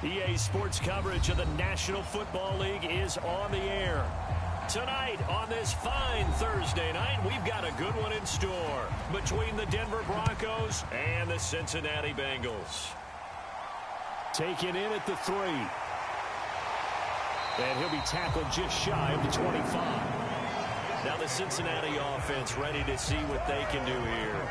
EA Sports coverage of the National Football League is on the air. Tonight, on this fine Thursday night, we've got a good one in store between the Denver Broncos and the Cincinnati Bengals. Taken in at the 3. And he'll be tackled just shy of the 25. Now the Cincinnati offense ready to see what they can do here.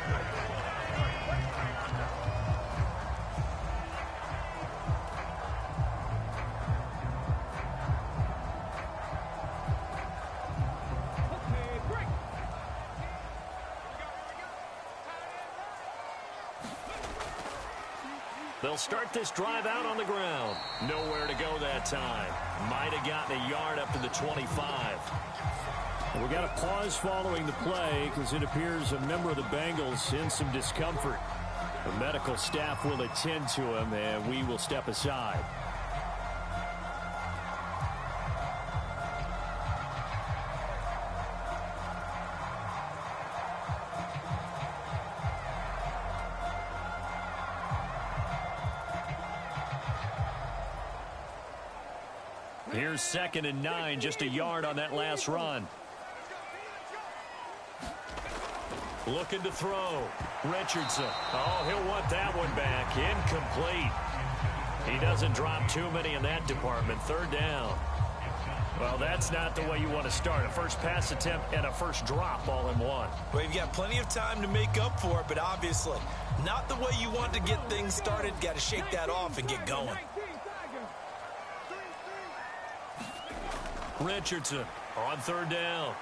They'll start this drive out on the ground. Nowhere to go that time. Might have gotten a yard up to the 25. We got a pause following the play because it appears a member of the Bengals in some discomfort. The medical staff will attend to him, and we will step aside. Here's 2nd and 9, just a yard on that last run. Looking to throw. Richardson. Oh, he'll want that one back. Incomplete. He doesn't drop too many in that department. 3rd down. Well, that's not the way you want to start. A first pass attempt and a first drop all in one. Well, you've got plenty of time to make up for it, but obviously not the way you want to get things started. Got to shake that off and get going. Richardson on 3rd down.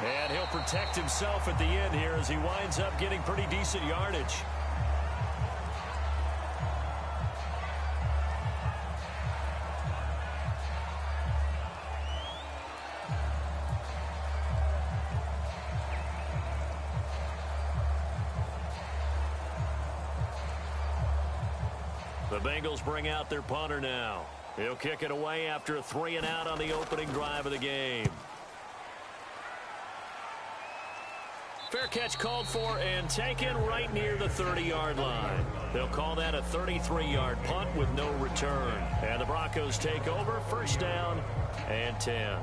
And he'll protect himself at the end here as he winds up getting pretty decent yardage. The Bengals bring out their punter now. He'll kick it away after a 3-and-out on the opening drive of the game. Fair catch called for and taken right near the 30-yard line. They'll call that a 33-yard punt with no return. And the Broncos take over, 1st down and 10.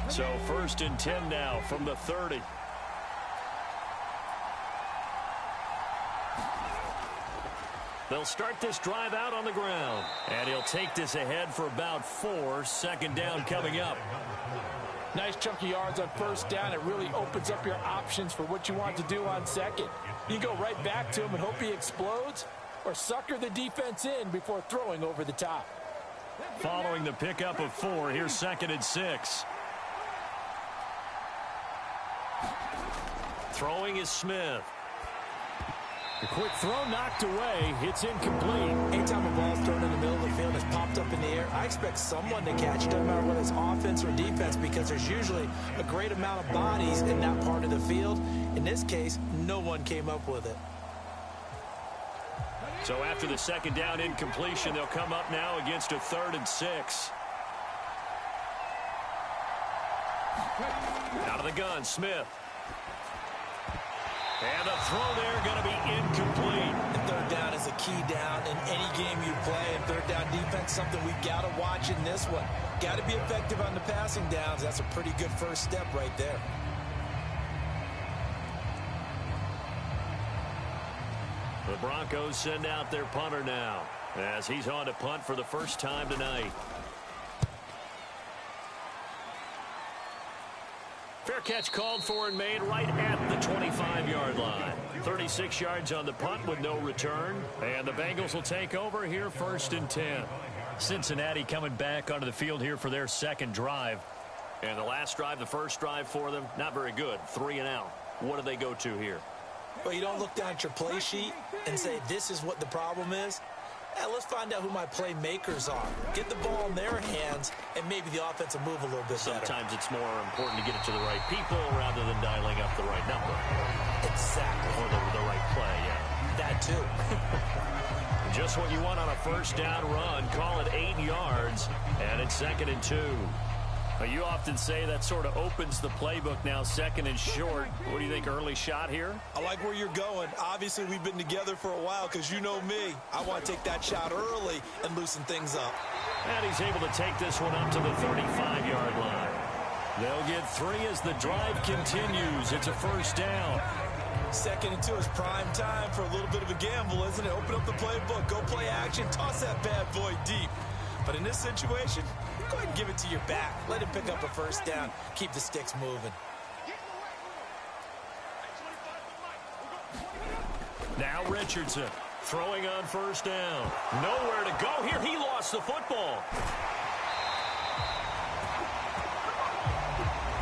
So 1st and 10 now from the 30. They'll start this drive out on the ground. And he'll take this ahead for about 4. 2nd down coming up. Nice chunk of yards on 1st down. It really opens up your options for what you want to do on 2nd. You go right back to him and hope he explodes, or sucker the defense in before throwing over the top. Following the pickup of 4, here's 2nd and 6. Throwing is Smith. The quick throw knocked away. It's incomplete. Anytime a ball's thrown in the middle of the field and it's popped up in the air, I expect someone to catch it, doesn't matter whether it's offense or defense, because there's usually a great amount of bodies in that part of the field. In this case, no one came up with it. So after the 2nd down incompletion, they'll come up now against a 3rd and 6. Out of the gun, Smith. And the throw there going to be incomplete. And 3rd down is a key down in any game you play. And 3rd down defense, something we've got to watch in this one. Got to be effective on the passing downs. That's a pretty good first step right there. The Broncos send out their punter now as he's on to punt for the first time tonight. Fair catch called for and made right at the 25-yard line. 36 yards on the punt with no return. And the Bengals will take over here 1st and 10. Cincinnati coming back onto the field here for their 2nd drive. And the last drive, the first drive for them, not very good. 3-and-out. What do they go to here? Well, you don't look down at your play sheet and say this is what the problem is. Let's find out who my playmakers are. Get the ball in their hands, and maybe the offense will move a little bit better. Sometimes it's more important to get it to the right people rather than dialing up the right number. Exactly. Or the right play, yeah. That too. Just what you want on a 1st down run. Call it 8 yards, and it's 2nd and 2. Well, you often say that sort of opens the playbook now, second and short. What do you think, early shot here? I like where you're going. Obviously, we've been together for a while because you know me. I want to take that shot early and loosen things up. And he's able to take this one up to the 35-yard line. They'll get 3 as the drive continues. It's a first down. 2nd and 2 is prime time for a little bit of a gamble, isn't it? Open up the playbook, go play action, toss that bad boy deep. But in this situation, go ahead and give it to your back. Let him pick up a first down. Keep the sticks moving. Now Richardson throwing on first down. Nowhere to go here. He lost the football.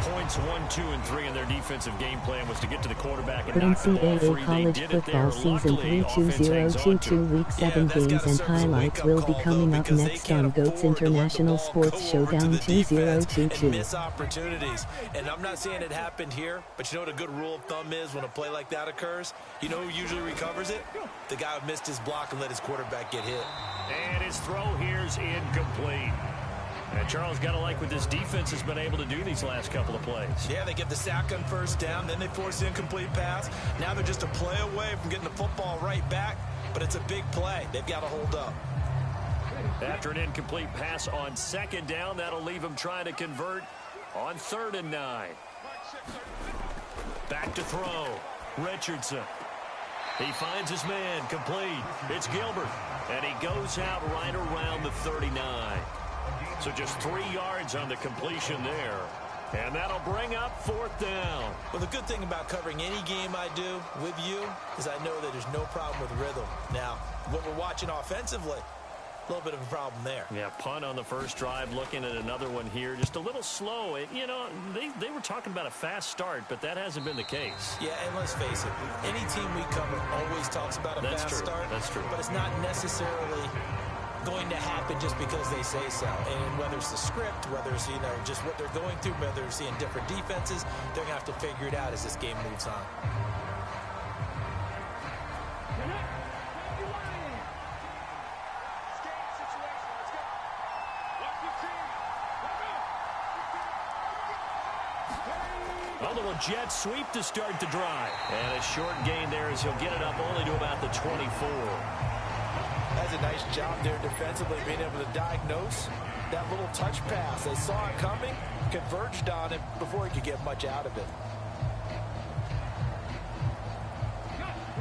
Points 1, 2, and 3 in their defensive game plan was to get to the quarterback and knock the ball free. College football season 32022 Week 7 games and highlights will be coming up next on GOAT's International Sports Showdown 2022. Miss opportunities. And I'm not saying it happened here, but you know what a good rule of thumb is when a play like that occurs? You know who usually recovers it? The guy who missed his block and let his quarterback get hit. And his throw here's incomplete. And Charles, got to like what this defense has been able to do these last couple of plays. Yeah, they get the sack on first down, then they force the incomplete pass. Now they're just a play away from getting the football right back, but it's a big play. They've got to hold up. After an incomplete pass on 2nd down, that'll leave them trying to convert on 3rd and 9. Back to throw. Richardson. He finds his man, complete. It's Gilbert, and he goes out right around the 39. So just 3 yards on the completion there. And that'll bring up 4th down. Well, the good thing about covering any game I do with you is I know that there's no problem with rhythm. Now, what we're watching offensively, a little bit of a problem there. Yeah, punt on the first drive, looking at another one here. Just a little slow. You know, they were talking about a fast start, but that hasn't been the case. Yeah, and let's face it, any team we cover always talks about a fast start. That's true. But it's not necessarily going to happen just because they say so. And whether it's the script, whether it's, just what they're going through, whether they're seeing different defenses, they're going to have to figure it out as this game moves on. A little jet sweep to start the drive. And a short gain there as he'll get it up only to about the 24. That's a nice job there defensively, being able to diagnose that little touch pass. They saw it coming, converged on it before he could get much out of it.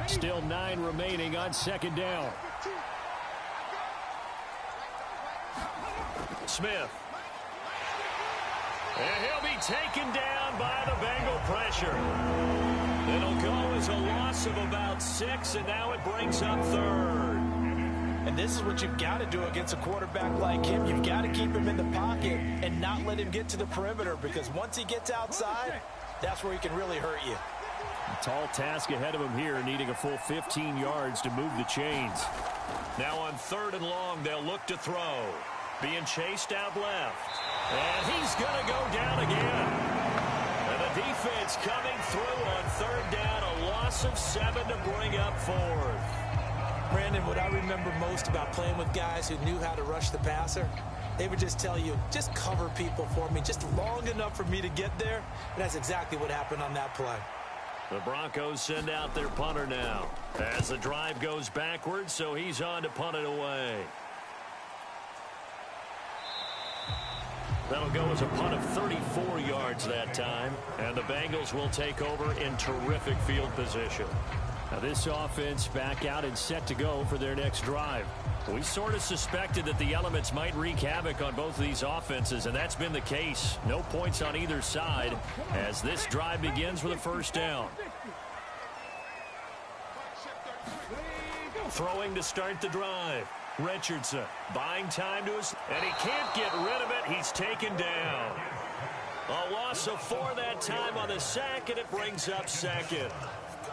Still 9 remaining on 2nd down. Smith. And he'll be taken down by the Bengal pressure. It'll go as a loss of about 6, and now it brings up 3rd. And this is what you've got to do against a quarterback like him. You've got to keep him in the pocket and not let him get to the perimeter, because once he gets outside, that's where he can really hurt you. A tall task ahead of him here, needing a full 15 yards to move the chains. Now on 3rd and long, they'll look to throw. Being chased out left. And he's going to go down again. And the defense coming through on 3rd down, a loss of 7 to bring up 4th. Brandon, what I remember most about playing with guys who knew how to rush the passer, they would just tell you, just cover people for me, just long enough for me to get there. And that's exactly what happened on that play. The Broncos send out their punter now as the drive goes backwards, so he's on to punt it away. That'll go as a punt of 34 yards that time, and the Bengals will take over in terrific field position. Now this offense back out and set to go for their next drive. We sort of suspected that the elements might wreak havoc on both of these offenses, and that's been the case. No points on either side as this drive begins with a first down. Throwing to start the drive. Richardson buying time to his, and he can't get rid of it. He's taken down. A loss of 4 that time on the sack, and it brings up 2nd.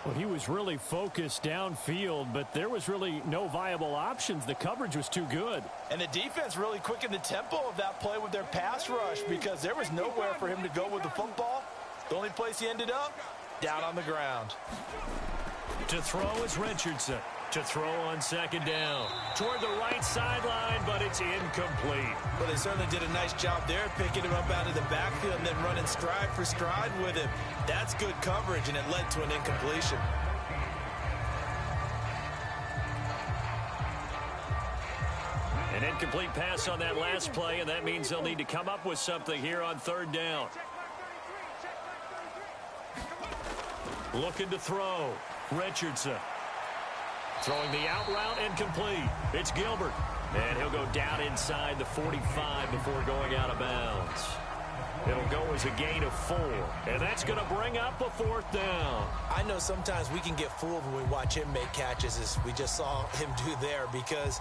Well, he was really focused downfield, but there was really no viable options. The coverage was too good. And the defense really quickened the tempo of that play with their pass rush, because there was nowhere for him to go with the football. The only place he ended up, down on the ground. To throw is Richardson. To throw on second down. Toward the right sideline, but it's incomplete. Well, they certainly did a nice job there, picking him up out of the backfield and then running stride for stride with him. That's good coverage, and it led to an incompletion. An incomplete pass on that last play, and that means they'll need to come up with something here on third down. Looking to throw. Richardson. Throwing the out route, incomplete. It's Gilbert. And he'll go down inside the 45 before going out of bounds. It'll go as a gain of 4. And that's going to bring up a 4th down. I know sometimes we can get fooled when we watch him make catches, as we just saw him do there, because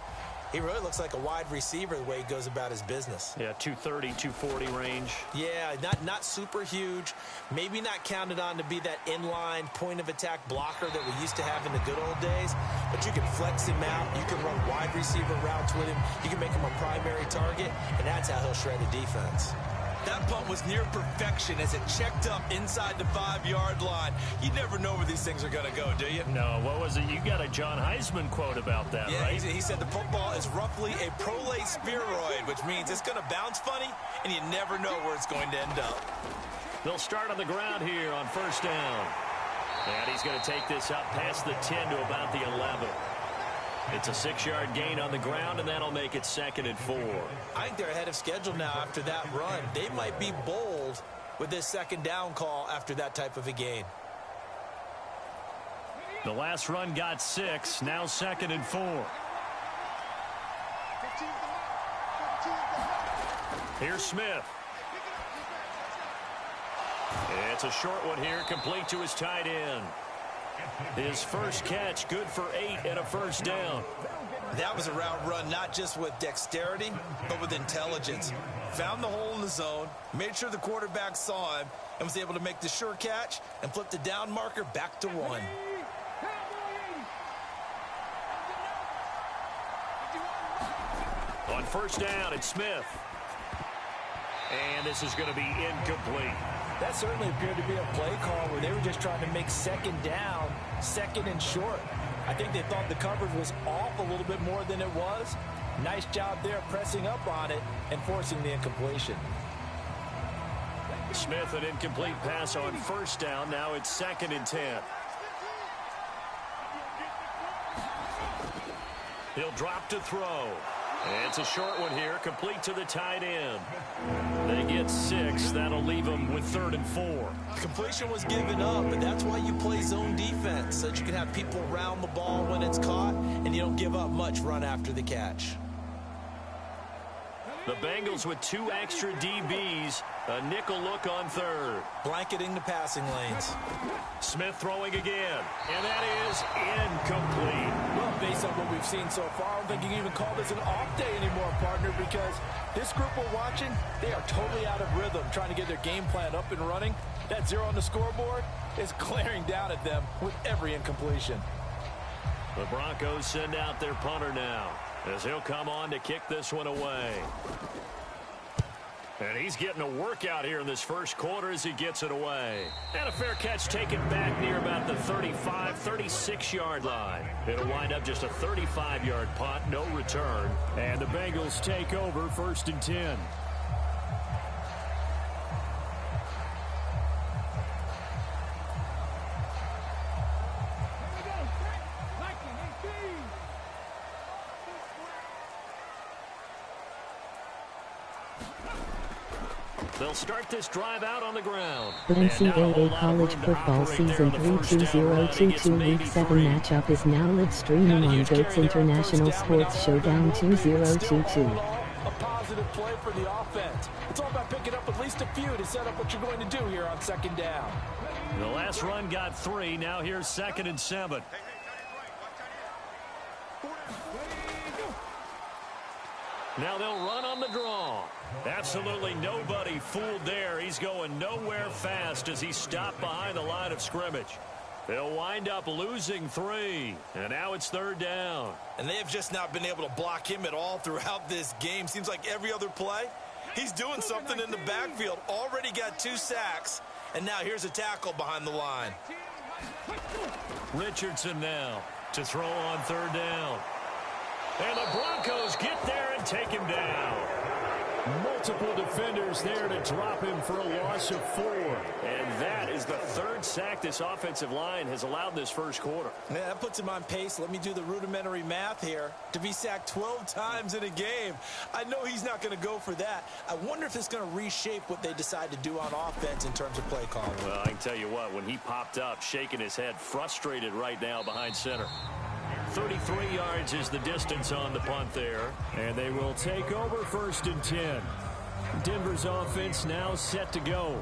he really looks like a wide receiver the way he goes about his business. Yeah, 230, 240 range. Yeah, not super huge. Maybe not counted on to be that inline point-of-attack blocker that we used to have in the good old days. But you can flex him out. You can run wide receiver routes with him. You can make him a primary target, and that's how he'll shred a defense. That punt was near perfection as it checked up inside the 5-yard line. You never know where these things are going to go, do you? No, what was it? You got a John Heisman quote about that, yeah, right? He said the football is roughly a prolate spheroid, which means it's going to bounce funny, and you never know where it's going to end up. They'll start on the ground here on first down. And he's going to take this up past the 10 to about the 11. It's a 6-yard gain on the ground, and that'll make it 2nd and 4. I think they're ahead of schedule now after that run. They might be bold with this 2nd down call after that type of a gain. The last run got 6, now 2nd and 4. Here's Smith. It's a short one here, complete to his tight end. His first catch, good for 8 and a first down. That was a route run not just with dexterity, but with intelligence. Found the hole in the zone, made sure the quarterback saw him, and was able to make the sure catch and flip the down marker back to 1. On first down, it's Smith. And this is going to be incomplete. That certainly appeared to be a play call where they were just trying to make 2nd down, 2nd and short. I think they thought the coverage was off a little bit more than it was. Nice job there pressing up on it and forcing the incompletion. Smith, an incomplete pass on first down. Now it's 2nd and 10. He'll drop to throw. And it's a short one here, complete to the tight end. They get 6. That'll leave them with 3rd and 4. Completion was given up, but that's why you play zone defense, so that you can have people around the ball when it's caught, and you don't give up much run after the catch. The Bengals with 2 extra DBs, a nickel look on 3rd. Blanketing the passing lanes. Smith throwing again, and that is incomplete. Well, based on what we've seen so far, I don't think you can even call this an off day anymore, partner, because this group we're watching, they are totally out of rhythm, trying to get their game plan up and running. That 0 on the scoreboard is glaring down at them with every incompletion. The Broncos send out their punter now, as he'll come on to kick this one away. And he's getting a workout here in this first quarter as he gets it away. And a fair catch taken back near about the 35, 36-yard line. It'll wind up just a 35-yard punt, no return. And the Bengals take over 1st and 10. They'll start this drive out on the ground. The NCAA College Football Season 3-2022 Week 7 matchup is now live streaming on Goats International Sports Showdown 2022. A positive play for the offense. It's all about picking up at least a few to set up what you're going to do here on 2nd down. The last run got 3. Now here's 2nd and 7. Now they'll run on the draw. Absolutely nobody fooled there. He's going nowhere fast as he stopped behind the line of scrimmage. They'll wind up losing 3. And now it's 3rd down. And they have just not been able to block him at all throughout this game. Seems like every other play, he's doing something in the backfield. Already got 2 sacks. And now here's a tackle behind the line. Richardson now. to throw on third down. And the Broncos get there and take him down. Multiple defenders there to drop him for a loss of 4. And that is the third sack this offensive line has allowed this first quarter. Yeah, that puts him on pace. Let me do the rudimentary math here. To be sacked 12 times in a game, I know he's not going to go for that. I wonder if it's going to reshape what they decide to do on offense in terms of play calling. Well, I can tell you what, when he popped up, shaking his head, frustrated right now behind center. 33 yards is the distance on the punt there. And they will take over 1st and 10. Denver's offense now set to go.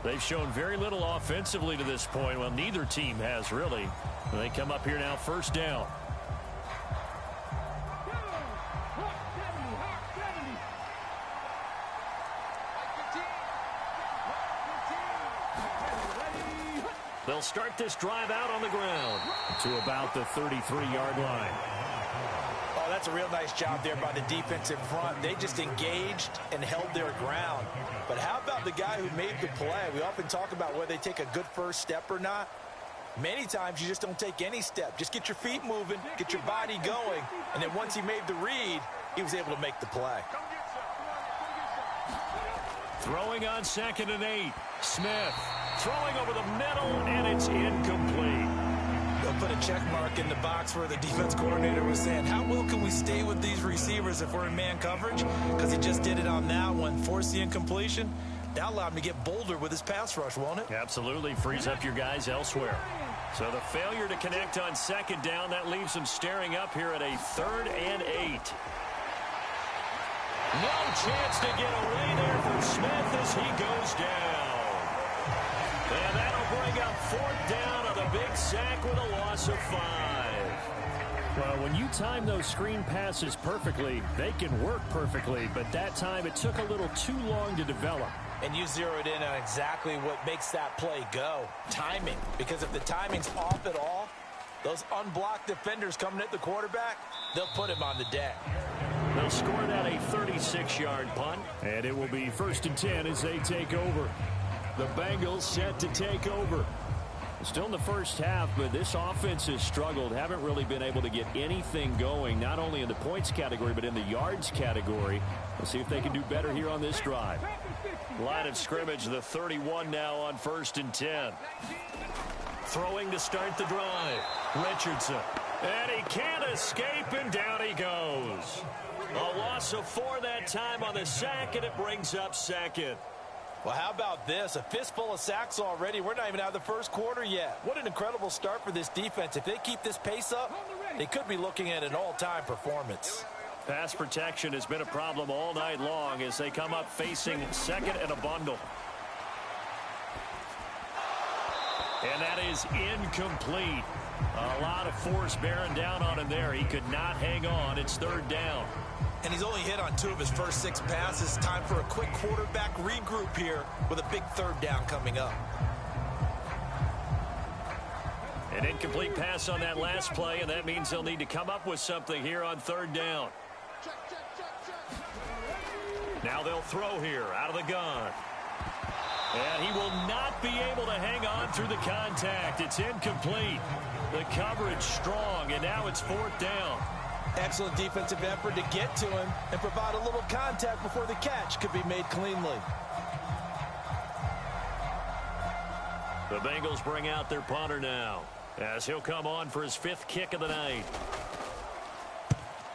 They've shown very little offensively to this point. Well, neither team has really. They come up here now 1st down. They'll start this drive out on the ground to about the 33-yard line. Oh, that's a real nice job there by the defensive front. They just engaged and held their ground. But how about the guy who made the play? We often talk about whether they take a good first step or not. Many times you just don't take any step. Just get your feet moving, get your body going, and then once he made the read, he was able to make the play. Throwing on 2nd and 8. Smith throwing over the middle, and it's incomplete. They'll put a check mark in the box where the defense coordinator was saying, how well can we stay with these receivers if we're in man coverage? Because he just did it on that one, forced the incompletion. That allowed him to get bolder with his pass rush, won't it? Absolutely, frees up your guys elsewhere. So the failure to connect on 2nd down, that leaves them staring up here at a 3rd and 8. No chance to get away there from Smith as he goes down. And that'll bring up 4th down on the big sack with a loss of 5. Well, when you time those screen passes perfectly, they can work perfectly. But that time it took a little too long to develop. And you zeroed in on exactly what makes that play go. Timing. Because if the timing's off at all, those unblocked defenders coming at the quarterback, they'll put him on the deck. They'll score that a 36-yard punt. And it will be 1st and 10 as they take over. The Bengals set to take over. Still in the first half, but this offense has struggled. Haven't really been able to get anything going, not only in the points category, but in the yards category. We'll see if they can do better here on this drive. Line of scrimmage, the 31 now on 1st and 10. Throwing to start the drive. Richardson. And he can't escape, and down he goes. A loss of 4 that time on the sack, and it brings up 2nd. Well, how about this? A fistful of sacks already. We're not even out of the first quarter yet. What an incredible start for this defense. If they keep this pace up, they could be looking at an all-time performance. Pass protection has been a problem all night long as they come up facing 2nd and a bundle. And that is incomplete. A lot of force bearing down on him there. He could not hang on. It's 3rd down. And he's only hit on 2 of his first 6 passes. Time for a quick quarterback regroup here with a big 3rd down coming up. An incomplete pass on that last play, and that means they'll need to come up with something here on 3rd down. Now they'll throw here out of the gun. And he will not be able to hang on through the contact. It's incomplete. The coverage strong, and now it's 4th down. Excellent defensive effort to get to him and provide a little contact before the catch could be made cleanly. The Bengals bring out their punter now as he'll come on for his 5th kick of the night.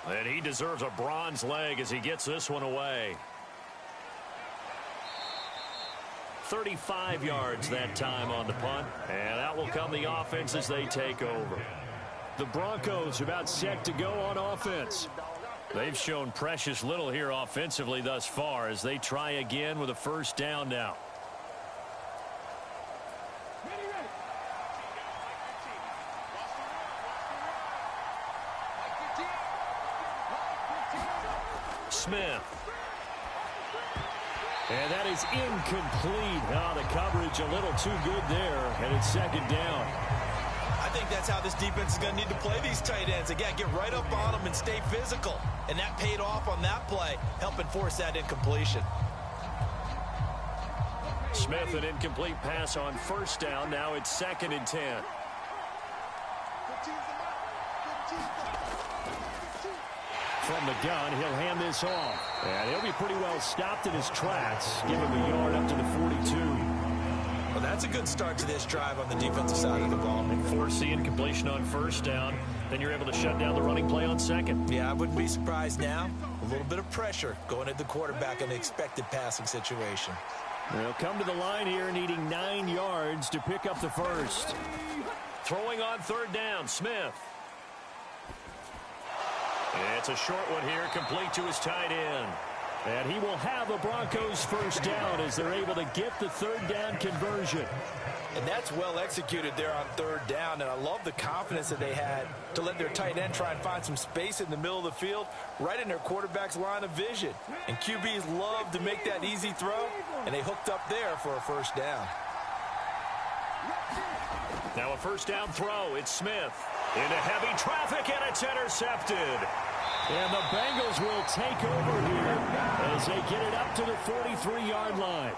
And he deserves a bronze leg as he gets this one away. 35 yards that time on the punt. And out will come the offense as they take over. The Broncos are about set to go on offense. They've shown precious little here offensively thus far as they try again with a 1st down now. Smith. And that is incomplete. Oh, the coverage a little too good there, and it's 2nd down. I think that's how this defense is going to need to play these tight ends. Again, get right up on them and stay physical. And that paid off on that play, helping force that incompletion. Smith, an incomplete pass on 1st down. Now it's 2nd and 10. From the gun, he'll hand this off. And he'll be pretty well stopped in his tracks. Give him a yard up to the 42. Well, that's a good start to this drive on the defensive side of the ball. And forcing completion on first down. Then you're able to shut down the running play on second. Yeah, I wouldn't be surprised now. A little bit of pressure going at the quarterback in the expected passing situation. They'll come to the line here needing 9 yards to pick up the first. Throwing on third down, Smith. It's a short one here, complete to his tight end. And he will have a Broncos first down as they're able to get the third down conversion. And that's well executed there on third down. And I love the confidence that they had to let their tight end try and find some space in the middle of the field, right in their quarterback's line of vision. And QBs love to make that easy throw, and they hooked up there for a first down. Now a first down throw. It's Smith. Into heavy traffic, and it's intercepted. And the Bengals will take over here as they get it up to the 43-yard line.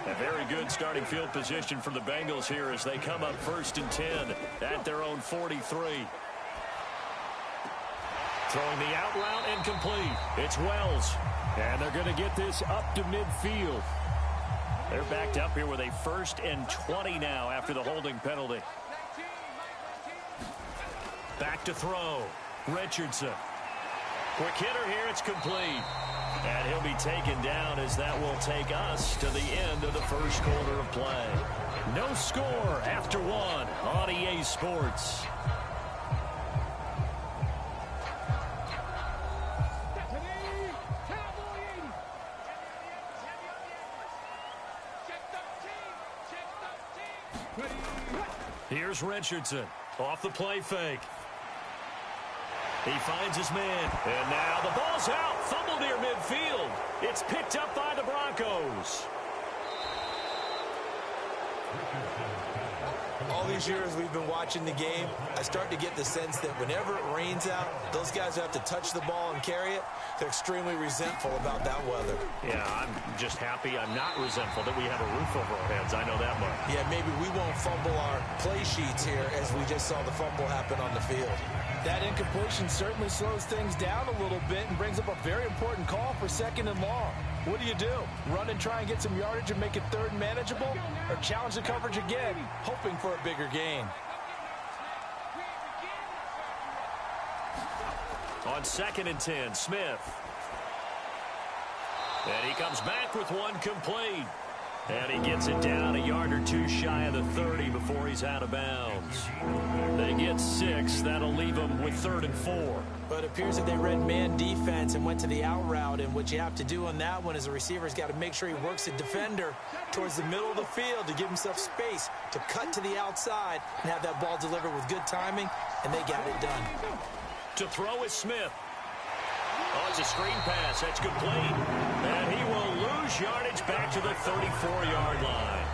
A very good starting field position for the Bengals here as they come up 1st and 10 at their own 43. Throwing the out route and complete. It's Wells. And they're going to get this up to midfield. They're backed up here with a 1st and 20 now after the holding penalty. Back to throw. Richardson. Quick hitter here. It's complete. And he'll be taken down as that will take us to the end of the first quarter of play. No score after 1 on EA Sports. Here's Richardson off the play fake. He finds his man. And now the ball's out. Fumble near midfield. It's picked up by the Broncos. All these years we've been watching the game, I start to get the sense that whenever it rains out, those guys who have to touch the ball and carry it, they're extremely resentful about that weather. Yeah, I'm just happy I'm not resentful that we have a roof over our heads. I know that much. Yeah, maybe we won't fumble our play sheets here as we just saw the fumble happen on the field. That incompletion certainly slows things down a little bit and brings up a very important call for 2nd and long. What do you do? Run and try and get some yardage and make it 3rd and manageable? Or challenge the coverage again, hoping for a bigger gain? On 2nd and 10, Smith. And he comes back with one complete. And he gets it down a yard or two shy of the 30 before he's out of bounds. They get 6. That'll leave them with 3rd and 4. But it appears that they read man defense and went to the out route. And what you have to do on that one is the receiver's got to make sure he works the defender towards the middle of the field to give himself space to cut to the outside and have that ball delivered with good timing. And they got it done. To throw is Smith. Oh, it's a screen pass. That's complete. And he will lose yardage back to the 34-yard line.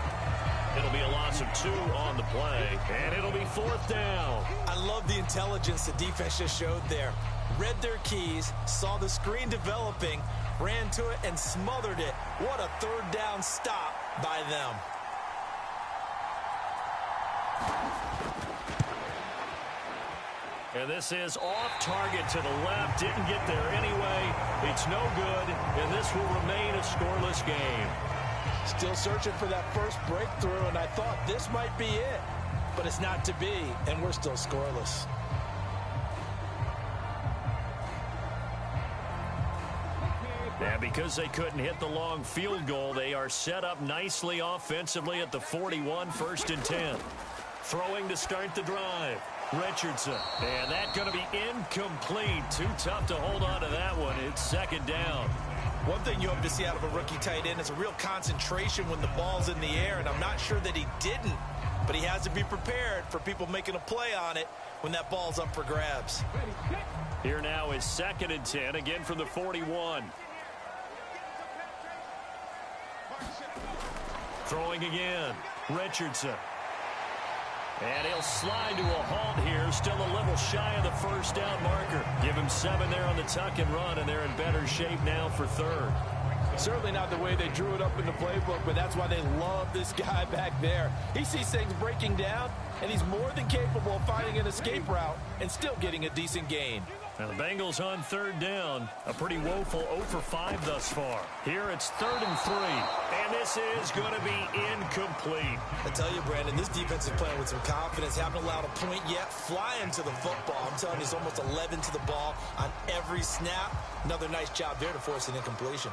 It'll be a loss of 2 on the play, and it'll be 4th down. I love the intelligence the defense just showed there. Read their keys, saw the screen developing, ran to it, and smothered it. What a 3rd down stop by them. And this is off target to the left. Didn't get there anyway. It's no good, and this will remain a scoreless game. Still searching for that first breakthrough, and I thought this might be it. But it's not to be, and we're still scoreless. And because they couldn't hit the long field goal, they are set up nicely offensively at the 41, 1st and 10. Throwing to start the drive. Richardson. And that's going to be incomplete. Too tough to hold on to that one. It's 2nd down. One thing you hope to see out of a rookie tight end is a real concentration when the ball's in the air, and I'm not sure that he didn't, but he has to be prepared for people making a play on it when that ball's up for grabs. Here now is 2nd and 10, again from the 41. Throwing again. Richardson. And he'll slide to a halt here. Still a little shy of the 1st down marker. Give him 7 there on the tuck and run, and they're in better shape now for 3rd. Certainly not the way they drew it up in the playbook, but that's why they love this guy back there. He sees things breaking down, and he's more than capable of finding an escape route and still getting a decent gain. Now the Bengals on third down. A pretty woeful 0 for 5 thus far. Here it's 3rd and 3. And this is going to be incomplete. I tell you, Brandon, this defense is playing with some confidence. Haven't allowed a point yet. Flying to the football. I'm telling you, it's almost 11 to the ball on every snap. Another nice job there to force an incompletion.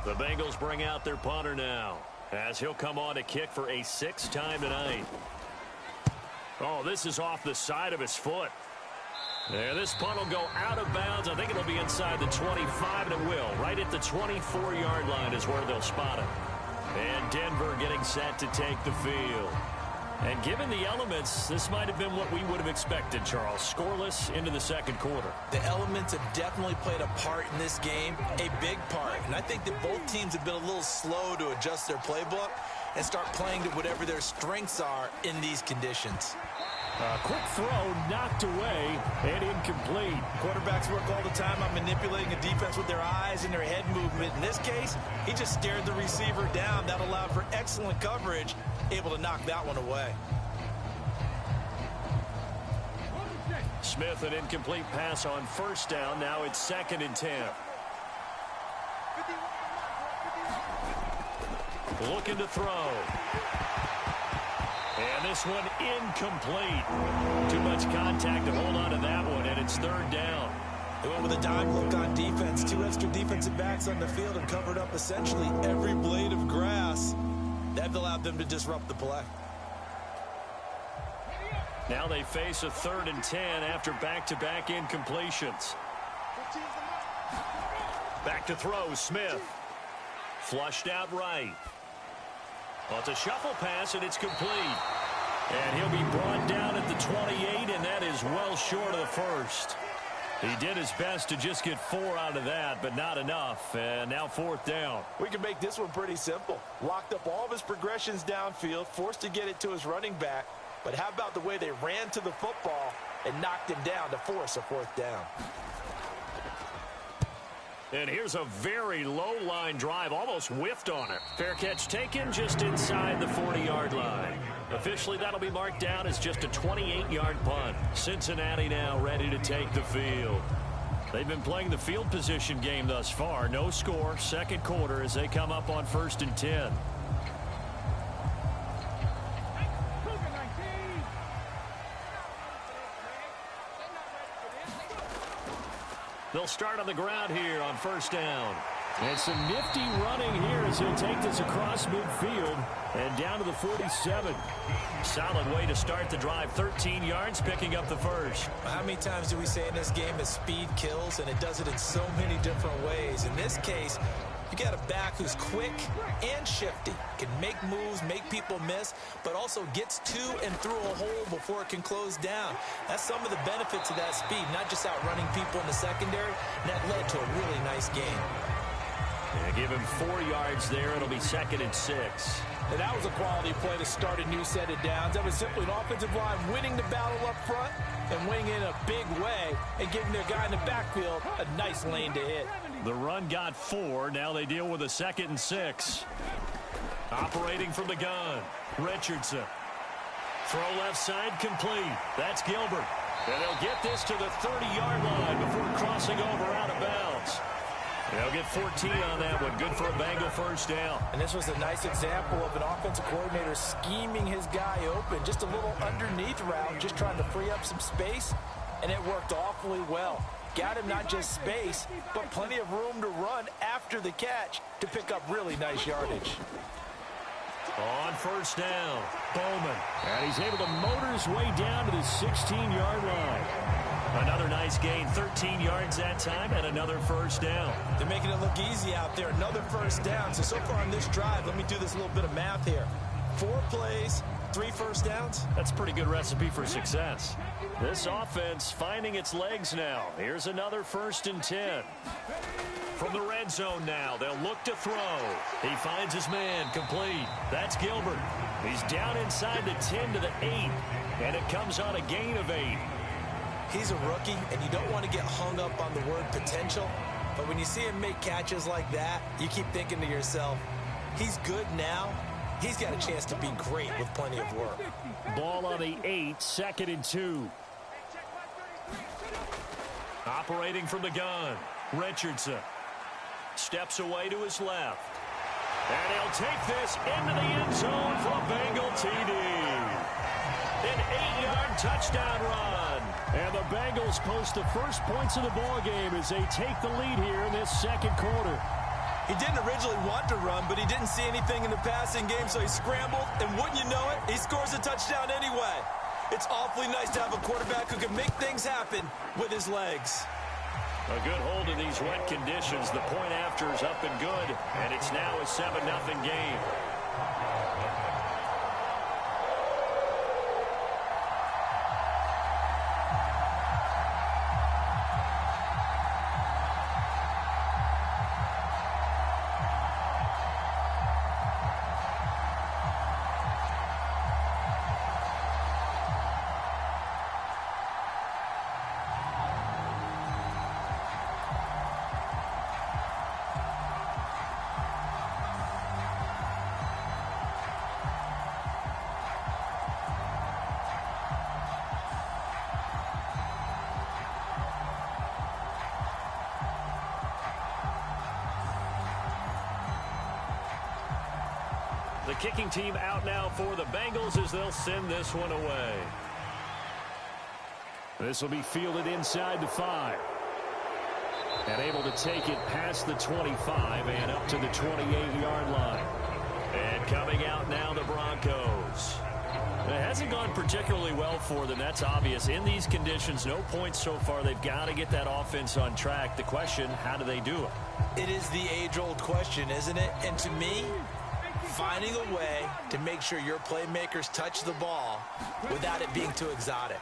The Bengals bring out their punter now, as he'll come on to kick for a 6th time tonight. Oh, this is off the side of his foot. Yeah, this punt will go out of bounds. I think it'll be inside the 25, and it will. Right at the 24-yard line is where they'll spot it. And Denver getting set to take the field. And given the elements, this might have been what we would have expected, Charles. Scoreless into the second quarter. The elements have definitely played a part in this game, a big part. And I think that both teams have been a little slow to adjust their playbook and start playing to whatever their strengths are in these conditions. Quick throw knocked away and incomplete. Quarterbacks work all the time on manipulating a defense with their eyes and their head movement. In this case, he just stared the receiver down. That allowed for excellent coverage, able to knock that one away. Smith, an incomplete pass on 1st down. Now it's 2nd and 10. Looking to throw. And this one incomplete. Too much contact to hold on to that one, and it's 3rd down. They went with a dime look on defense. 2 extra defensive backs on the field and covered up essentially every blade of grass. That allowed them to disrupt the play. Now they face a 3rd and 10 after back-to-back incompletions. Back to throw, Smith. Flushed out right. Well, it's a shuffle pass, and it's complete. And he'll be brought down at the 28, and that is well short of the 1st. He did his best to just get 4 out of that, but not enough. And now 4th down. We can make this one pretty simple. Locked up all of his progressions downfield, forced to get it to his running back. But how about the way they ran to the football and knocked him down to force a 4th down? And here's a very low-line drive, almost whiffed on it. Fair catch taken just inside the 40-yard line. Officially, that'll be marked down as just a 28-yard punt. Cincinnati now ready to take the field. They've been playing the field position game thus far. No score, second quarter as they come up on 1st and 10. They'll start on the ground here on 1st down. And some nifty running here as he'll take this across midfield and down to the 47. Solid way to start the drive. 13 yards, picking up the 1st. How many times do we say in this game that speed kills, and it does it in so many different ways? In this case, you got a back who's quick and shifty, can make moves, make people miss, but also gets to and through a hole before it can close down. That's some of the benefits of that speed, not just outrunning people in the secondary, and that led to a really nice game. Yeah, give him 4 yards there. It'll be 2nd and 6. And that was a quality play to start a new set of downs. That was simply an offensive line winning the battle up front and winning in a big way and giving their guy in the backfield a nice lane to hit. The run got 4. Now they deal with a 2nd and 6. Operating from the gun, Richardson. Throw left side complete. That's Gilbert. And they'll get this to the 30-yard line before crossing over out of bounds. They'll get 14 on that one. Good for a Bengal 1st down. And this was a nice example of an offensive coordinator scheming his guy open. Just a little underneath route, just trying to free up some space, and it worked awfully well. Got him not just space, but plenty of room to run after the catch to pick up really nice yardage. On 1st down, Bowman. And he's able to motor his way down to the 16-yard line. Another nice gain, 13 yards that time, and another 1st down. They're making it look easy out there. Another 1st down. So far on this drive, let me do this little bit of math here. 4 plays, 3 1st downs. That's a pretty good recipe for success. This offense finding its legs now. Here's another 1st and 10. From the red zone now, they'll look to throw. He finds his man, complete. That's Gilbert. He's down inside the 10 to the 8, and it comes on a gain of 8. He's a rookie, and you don't want to get hung up on the word potential. But when you see him make catches like that, you keep thinking to yourself, he's good now. He's got a chance to be great with plenty of work. Ball on the 8, 2nd and 2. Operating from the gun, Richardson steps away to his left. And he'll take this into the end zone for a Bengal TD. An 8-yard touchdown run. And the Bengals post the first points of the ball game as they take the lead here in this second quarter. He didn't originally want to run, but he didn't see anything in the passing game, so he scrambled, and wouldn't you know it, he scores a touchdown anyway. It's awfully nice to have a quarterback who can make things happen with his legs. A good hold in these wet conditions. The point after is up and good, and it's now a 7-0 game. The kicking team out now for the Bengals as they'll send this one away. This will be fielded inside the 5. And able to take it past the 25 and up to the 28-yard line. And coming out now, the Broncos. It hasn't gone particularly well for them. That's obvious. In these conditions, no points so far. They've got to get that offense on track. The question, how do they do it? It is the age-old question, isn't it? And to me, finding a way to make sure your playmakers touch the ball without it being too exotic.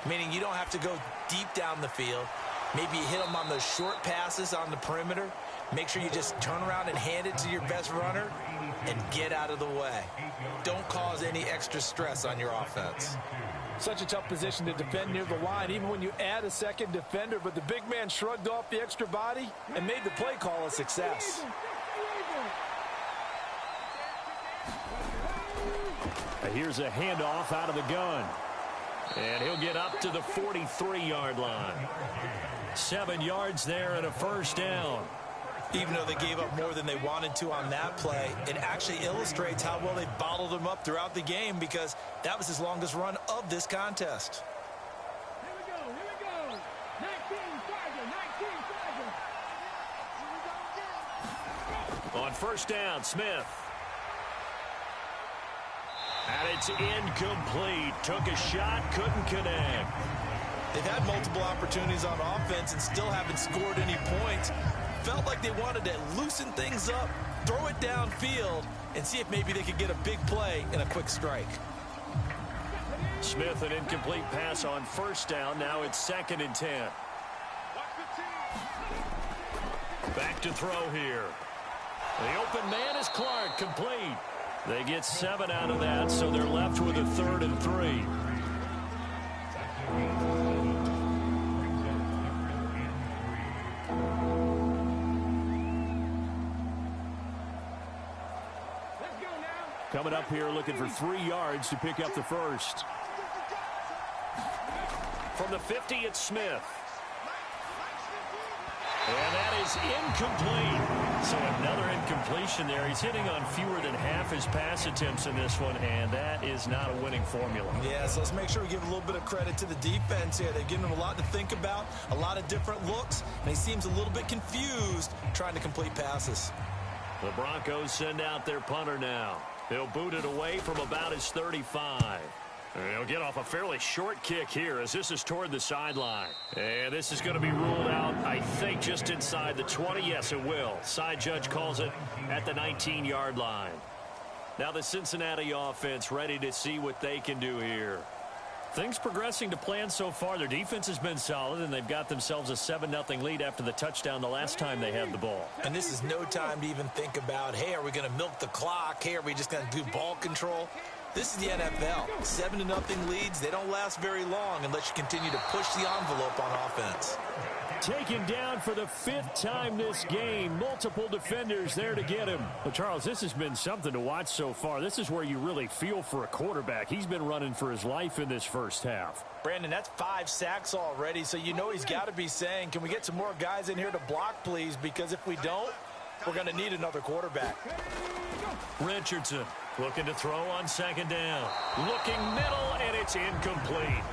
Meaning you don't have to go deep down the field. Maybe you hit them on those short passes on the perimeter. Make sure you just turn around and hand it to your best runner and get out of the way. Don't cause any extra stress on your offense. Such a tough position to defend near the line, even when you add a second defender, but the big man shrugged off the extra body and made the play call a success. Here's a handoff out of the gun. And he'll get up to the 43-yard line. 7 yards there and a first down. Even though they gave up more than they wanted to on that play, it actually illustrates how well they bottled him up throughout the game because that was his longest run of this contest. Here we go. 19 On first down, Smith. And it's incomplete. Took a shot, couldn't connect. They've had multiple opportunities on offense and still haven't scored any points. Felt like they wanted to loosen things up, throw it downfield, and see if maybe they could get a big play and a quick strike. Smith, an incomplete pass on first down. Now it's 2nd and 10. Back to throw here. The open man is Clark, complete. They get 7 out of that, so they're left with a 3rd and 3. Coming up here looking for 3 yards to pick up the first. From the 50, it's Smith. And that is incomplete. So another incompletion there. He's hitting on fewer than half his pass attempts in this one, and that is not a winning formula. Yeah, so let's make sure we give a little bit of credit to the defense here. They've given him a lot to think about, a lot of different looks, and he seems a little bit confused trying to complete passes. The Broncos send out their punter now. He'll boot it away from about his 35. He'll get off a fairly short kick here as this is toward the sideline. And this is going to be ruled out, I think, just inside the 20. Yes, it will. Side judge calls it at the 19-yard line. Now the Cincinnati offense ready to see what they can do here. Things progressing to plan so far. Their defense has been solid, and they've got themselves a 7-0 lead after the touchdown the last time they had the ball. And this is no time to even think about, hey, are we going to milk the clock? Hey, are we just going to do ball control? This is the NFL. 7-0 leads, they don't last very long unless you continue to push the envelope on offense. Taken down for the 5th time this game. Multiple defenders there to get him. Well, Charles, this has been something to watch so far. This is where you really feel for a quarterback. He's been running for his life in this first half. Brandon, that's 5 sacks already, so you know he's got to be saying, can we get some more guys in here to block, please? Because if we don't, we're going to need another quarterback. Richardson looking to throw on 2nd down. Looking middle, and it's incomplete.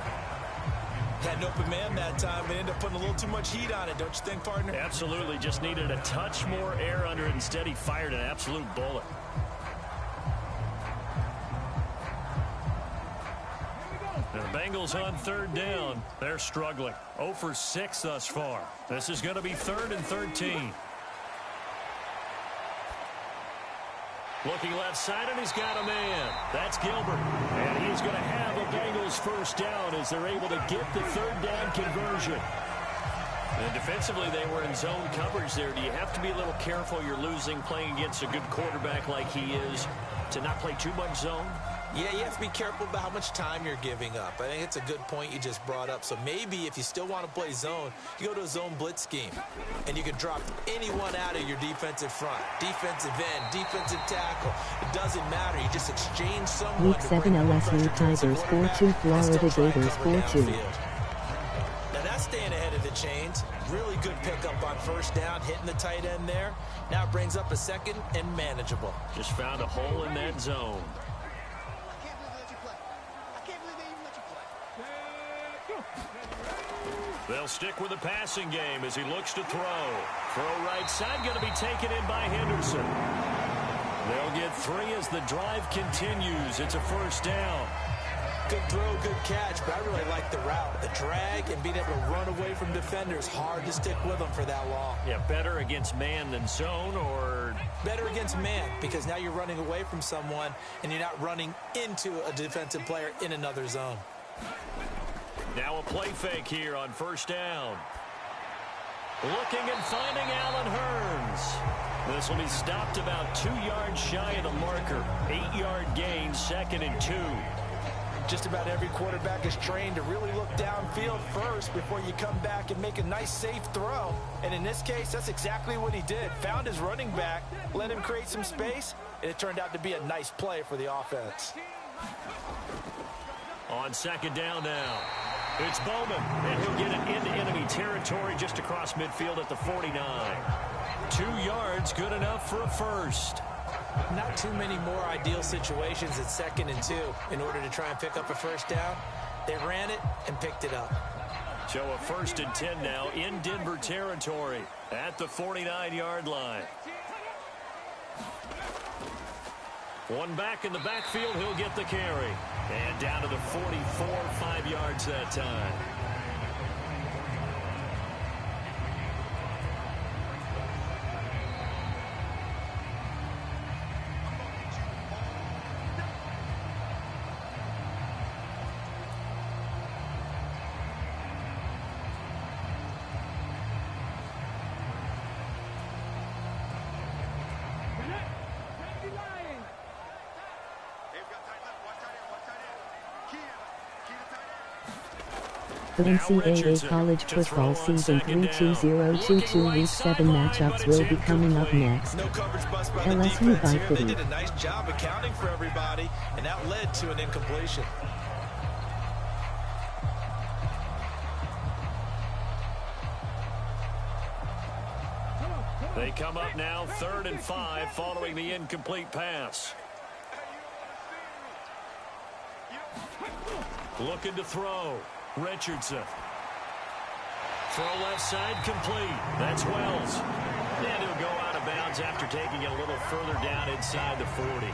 Had an open man that time, but ended up putting a little too much heat on it, don't you think, partner? Absolutely. Just needed a touch more air under it. Instead, he fired an absolute bullet. And the Bengals on 3rd down. They're struggling. 0 for 6 thus far. This is going to be 3rd and 13. Looking left side, and he's got a man. That's Gilbert. And he's going to have a Bengals first down as they're able to get the 3rd down conversion. And defensively, they were in zone coverage there. Do you have to be a little careful you're losing playing against a good quarterback like he is to not play too much zone? Yeah, you have to be careful about how much time you're giving up. I think it's a good point you just brought up. So maybe if you still want to play zone, you go to a zone blitz scheme. And you can drop anyone out of your defensive front. Defensive end, defensive tackle. It doesn't matter. You just exchange someone. Week 7 LSU Tigers 4-2 Florida Gators 4-2. Now that's staying ahead of the chains. Really good pickup on 1st down, hitting the tight end there. Now it brings up a 2nd and manageable. Just found a hole in that zone. They'll stick with the passing game as he looks to throw. Throw right side, going to be taken in by Henderson. They'll get 3 as the drive continues. It's a 1st down. Good throw, good catch, but I really like the route. The drag and being able to run away from defenders. Hard to stick with them for that long. Yeah, better against man than zone, or? Better against man, because now you're running away from someone and you're not running into a defensive player in another zone. Now a play fake here on 1st down. Looking and finding Allen Hurns. This will be stopped about 2 yards shy of the marker. 8-yard gain, 2nd and 2. Just about every quarterback is trained to really look downfield first before you come back and make a nice, safe throw. And in this case, that's exactly what he did. Found his running back, let him create some space, and it turned out to be a nice play for the offense. On 2nd down now. It's Bowman, and he'll get it into enemy territory just across midfield at the 49. 2 yards, good enough for a first. Not too many more ideal situations at 2nd and 2 in order to try and pick up a 1st down. They ran it and picked it up. So a 1st and 10 now in Denver territory at the 49-yard line. One back in the backfield, he'll get the carry. And down to the 44, 5 yards that time. The NCAA college football season 3-2-0-2-2 Week 7 matchups will be coming up next. LSU by 3. They did a nice job accounting for everybody, and that led to an incompletion. They come up now 3rd and 5 following the incomplete pass. Looking to throw. Richardson. Throw left side complete. That's Wells. And he'll go out of bounds after taking it a little further down inside the 40.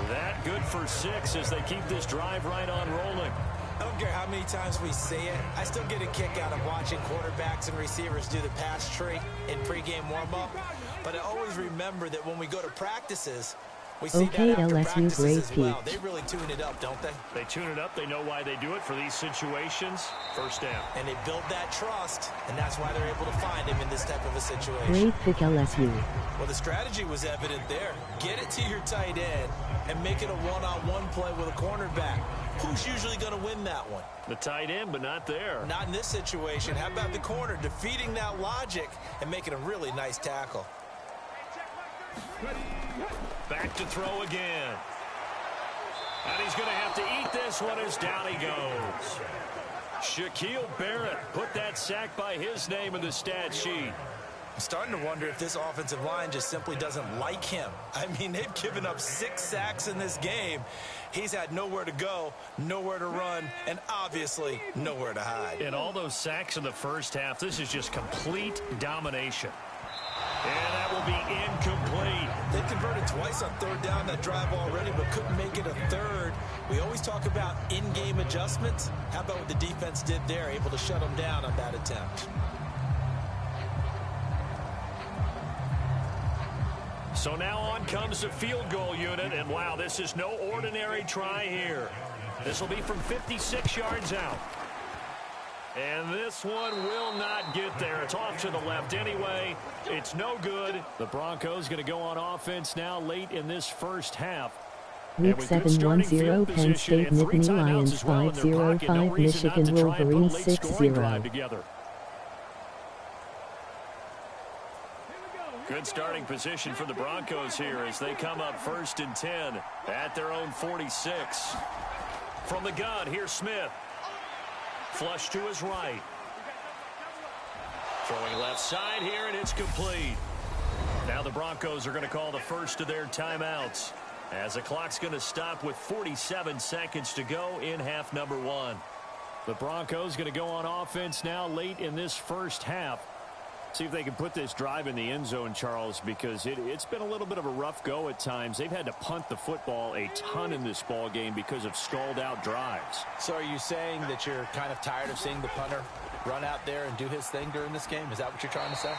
That good for 6 as they keep this drive right on rolling. I don't care how many times we say it, I still get a kick out of watching quarterbacks and receivers do the pass tree in pregame warm-up. But I always remember that when we go to practices, We see Okay, that after LSU practices great as well. peach. They really tune it up, don't they? They tune it up. They know why they do it for these situations. First down. And they build that trust, and that's why they're able to find him in this type of a situation. Great pick, LSU. Well, the strategy was evident there. Get it to your tight end and make it a one-on-one play with a cornerback. Who's usually going to win that one? The tight end, but not there. Not in this situation. How about the corner defeating that logic and making a really nice tackle? Back to throw again. And he's going to have to eat this one as down he goes. Shaquille Barrett put that sack by his name in the stat sheet. I'm starting to wonder if this offensive line just simply doesn't like him. I mean, they've given up 6 sacks in this game. He's had nowhere to go, nowhere to run, and obviously nowhere to hide. And all those sacks in the first half, this is just complete domination. And that will be incomplete. They converted twice on third down that drive already, but couldn't make it a third. We always talk about in-game adjustments. How about what the defense did there, able to shut them down on that attempt? So now on comes the field goal unit, and wow, this is no ordinary try here. This will be from 56 yards out. And this one will not get there. It's off to the left anyway. It's no good. The Broncos going to go on offense now late in this first half. Week 7-1-0 Penn State Nittany Lions 5-0-5 Michigan Wolverines 6-0. Good starting position for the Broncos here as they come up 1st and 10 at their own 46. From the gun, here's Smith. Flush to his right. Throwing left side here, and it's complete. Now the Broncos are going to call the first of their timeouts as the clock's going to stop with 47 seconds to go in half number 1. The Broncos going to go on offense now late in this first half. See if they can put this drive in the end zone, Charles, because it's been a little bit of a rough go at times. They've had to punt the football a ton in this ball game because of stalled-out drives. So are you saying that you're kind of tired of seeing the punter run out there and do his thing during this game? Is that what you're trying to say?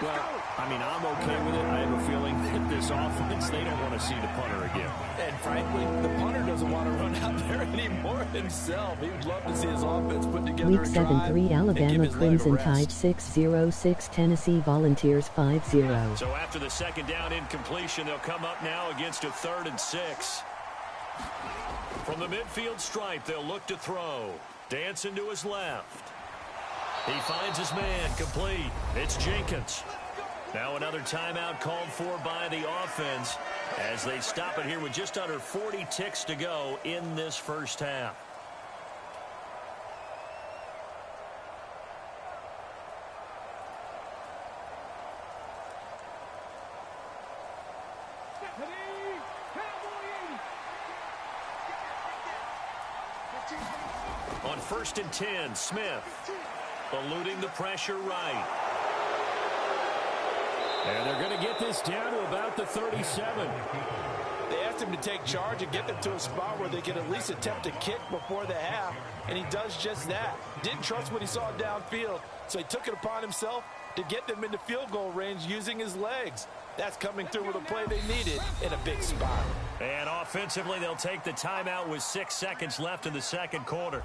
Well, I mean, I'm okay with it. I have a feeling that this offense, they don't want to see the punter again. And frankly, the punter doesn't want to run out there anymore himself. He would love to see his offense put together Week a drive 7-3 Alabama Crimson Tide 6-0-6 Tennessee Volunteers 5-0. So after the second down incompletion, they'll come up now against a 3rd and 6. From the midfield stripe, they'll look to throw. Dancing to his left. He finds his man, complete. It's Jenkins. Now another timeout called for by the offense as they stop it here with just under 40 ticks to go in this first half. On 1st and 10, Smith. Eluding the pressure right. And they're going to get this down to about the 37. They asked him to take charge and get them to a spot where they can at least attempt a kick before the half, and he does just that. Didn't trust what he saw downfield, so he took it upon himself to get them into field goal range using his legs. That's coming through with a play they needed in a big spot. And offensively, they'll take the timeout with 6 seconds left in the second quarter.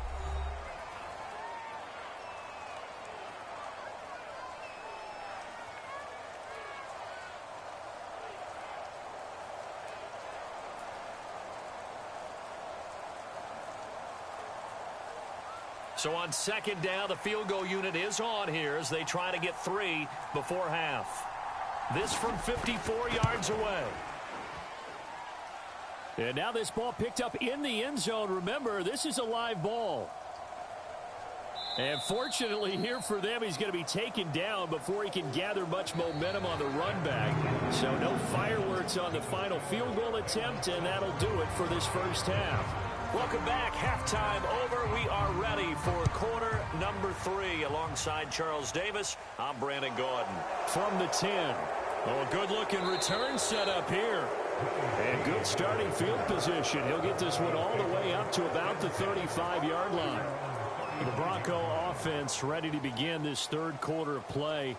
So on second down, the field goal unit is on here as they try to get 3 before half. This from 54 yards away. And now this ball picked up in the end zone. Remember, this is a live ball. And fortunately here for them, he's going to be taken down before he can gather much momentum on the run back. So no fireworks on the final field goal attempt, and that'll do it for this first half. Welcome back. Halftime over. We are ready for quarter number 3. Alongside Charles Davis, I'm Brandon Gordon. From the 10. Oh, a good-looking return set up here. And good starting field position. He'll get this one all the way up to about the 35-yard line. The Bronco offense ready to begin this third quarter of play.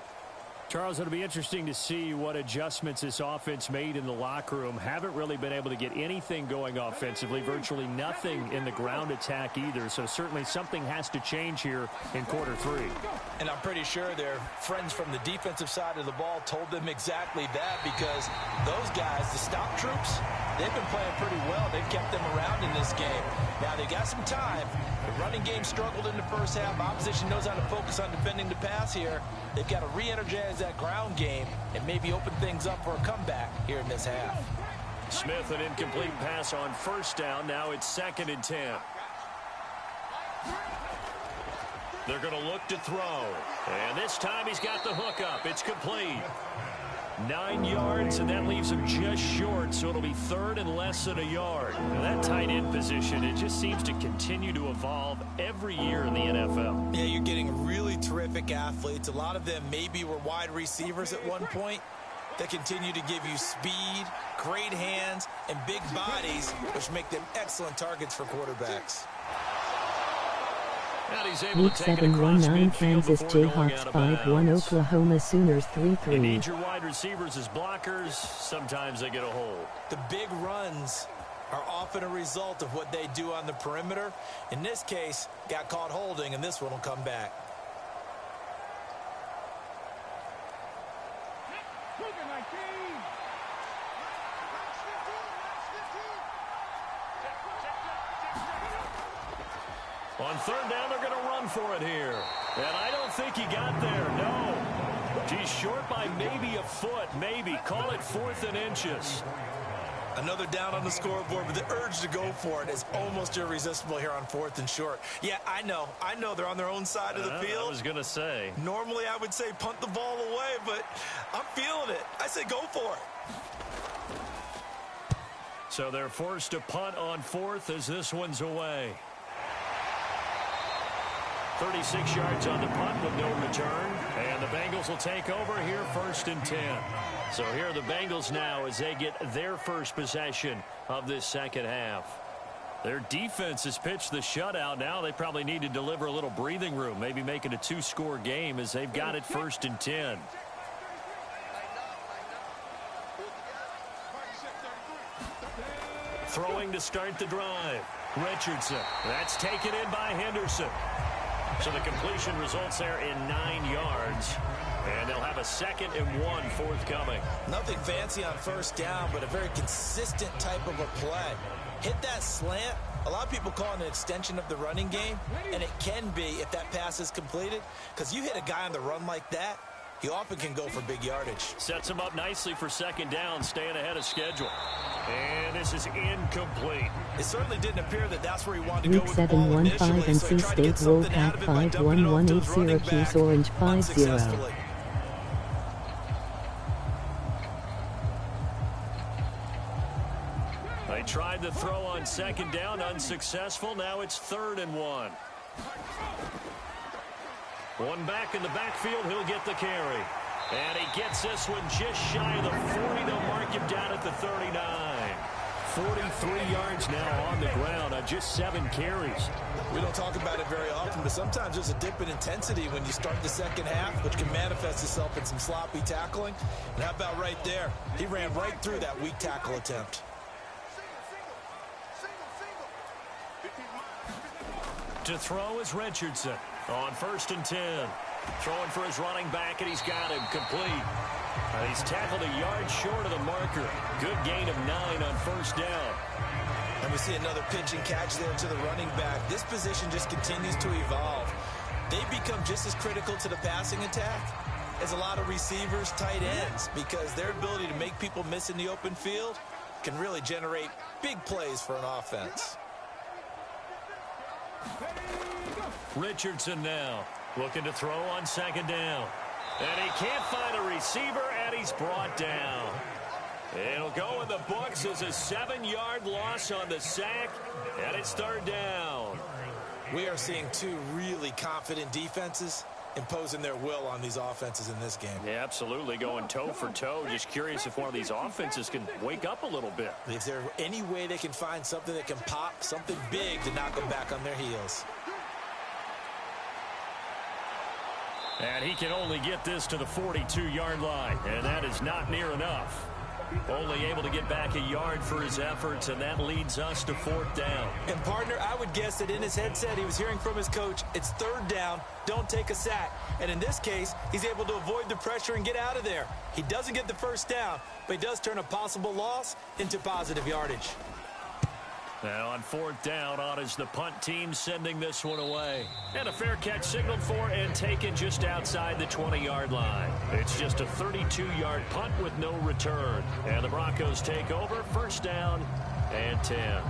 Charles, it'll be interesting to see what adjustments this offense made in the locker room. Haven't really been able to get anything going offensively, virtually nothing in the ground attack either. So certainly something has to change here in quarter 3. And I'm pretty sure their friends from the defensive side of the ball told them exactly that, because those guys, the stop troops, they've been playing pretty well. They've kept them around in this game. Now they got some time. The running game struggled in the first half. Opposition knows how to focus on defending the pass here. They've got to re-energize that ground game and maybe open things up for a comeback here in this half. Smith, an incomplete pass on first down. Now it's 2nd and 10. They're going to look to throw. And this time he's got the hook up. It's complete. 9 yards, and that leaves him just short, so it'll be 3rd and less than a yard. Now that tight end position, it just seems to continue to evolve every year in the NFL. Yeah, you're getting really terrific athletes. A lot of them maybe were wide receivers at one point. They continue to give you speed, great hands, and big bodies, which make them excellent targets for quarterbacks. Week 7 1-9 Kansas Jayhawks 5-1 Oklahoma Sooners 3-3. You need your wide receivers as blockers. Sometimes they get a hold. The big runs are often a result of what they do on the perimeter. In this case, got caught holding, and this one will come back. On 3rd down, they're going to run for it here. And I don't think he got there, no. He's short by maybe a foot, maybe. Call it 4th and inches. Another down on the scoreboard, but the urge to go for it is almost irresistible here on 4th and short. Yeah, I know they're on their own side of the field. I was going to say. Normally, I would say punt the ball away, but I'm feeling it. I say go for it. So they're forced to punt on 4th as this one's away. 36 yards on the punt with no return. And the Bengals will take over here 1st and 10. So here are the Bengals now as they get their first possession of this second half. Their defense has pitched the shutout. Now they probably need to deliver a little breathing room, maybe make it a 2-score game as they've got it 1st and 10. Throwing to start the drive. Richardson. That's taken in by Henderson. So the completion results there in 9 yards. And they'll have a 2nd and 1 forthcoming. Nothing fancy on 1st down, but a very consistent type of a play. Hit that slant. A lot of people call it an extension of the running game, and it can be if that pass is completed, because you hit a guy on the run like that, he often can go for big yardage. Sets him up nicely for 2nd down, staying ahead of schedule. And this is incomplete. It certainly didn't appear that that's where he wanted to go Week with the 7 ball 1-5 initially, and so he C tried to get State Roll something out Pack of it by 5 dumping it off 1-1 to 8 his running Syracuse back Orange 5-0. unsuccessfully. They tried the throw on 2nd down, unsuccessful. Now it's 3rd and 1. One back in the backfield, he'll get the carry. And he gets this one just shy of the 40. They'll mark him down at the 39. 43 yards now on the ground on just 7 carries. We don't talk about it very often, but sometimes there's a dip in intensity when you start the second half, which can manifest itself in some sloppy tackling. And how about right there? He ran right through that weak tackle attempt. To throw is Richardson on 1st and 10. Throwing for his running back, and he's got him complete. He's tackled a yard short of the marker. Good gain of 9 on 1st down. And we see another pitch and catch there to the running back. This position just continues to evolve. They become just as critical to the passing attack as a lot of receivers, tight ends, because their ability to make people miss in the open field can really generate big plays for an offense. Richardson now looking to throw on 2nd down. And he can't find a receiver, and he's brought down. It'll go in the books as a 7-yard loss on the sack, and it's 3rd down. We are seeing 2 really confident defenses imposing their will on these offenses in this game. Yeah, absolutely, going toe for toe. Just curious if one of these offenses can wake up a little bit. Is there any way they can find something that can pop, something big to knock them back on their heels? And he can only get this to the 42-yard line, and that is not near enough. Only able to get back a yard for his efforts, and that leads us to 4th down. And, partner, I would guess that in his headset he was hearing from his coach, it's 3rd down, don't take a sack. And in this case, he's able to avoid the pressure and get out of there. He doesn't get the 1st down, but he does turn a possible loss into positive yardage. Now on 4th down, on is the punt team sending this one away. And a fair catch signaled for and taken just outside the 20-yard line. It's just a 32-yard punt with no return. And the Broncos take over, 1st down and 10.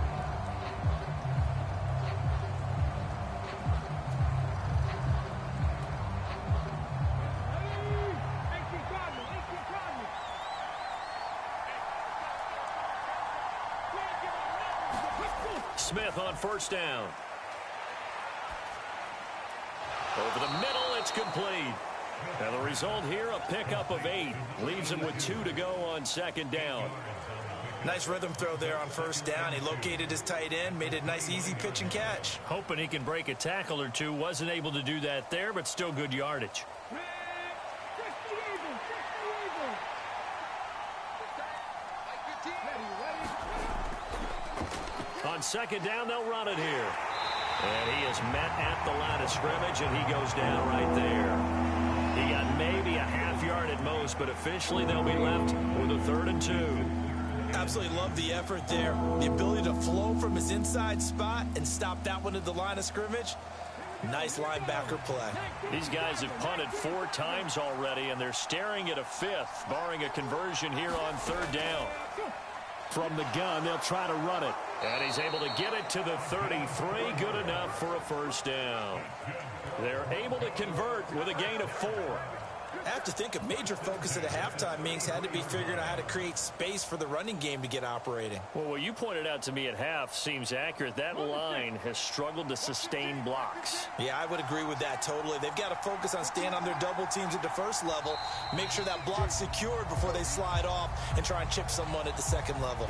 Smith on 1st down. Over the middle, it's complete. And the result here, a pickup of 8. Leaves him with 2 to go on 2nd down. Nice rhythm throw there on 1st down. He located his tight end, made a nice easy pitch and catch. Hoping he can break a tackle or two. Wasn't able to do that there, but still good yardage. On 2nd down, they'll run it here. And he is met at the line of scrimmage, and he goes down right there. He got maybe a half yard at most, but officially they'll be left with a 3rd and 2. Absolutely love the effort there. The ability to flow from his inside spot and stop that one at the line of scrimmage. Nice linebacker play. These guys have punted 4 times already, and they're staring at a 5th, barring a conversion here on 3rd down. From the gun, they'll try to run it. And he's able to get it to the 33. Good enough for a 1st down. They're able to convert with a gain of 4. I have to think a major focus at the halftime meetings had to be figuring out how to create space for the running game to get operating. Well, what you pointed out to me at half seems accurate. That line has struggled to sustain blocks. Yeah, I would agree with that totally. They've got to focus on staying on their double teams at the 1st level, make sure that block's secured before they slide off and try and chip someone at the 2nd level.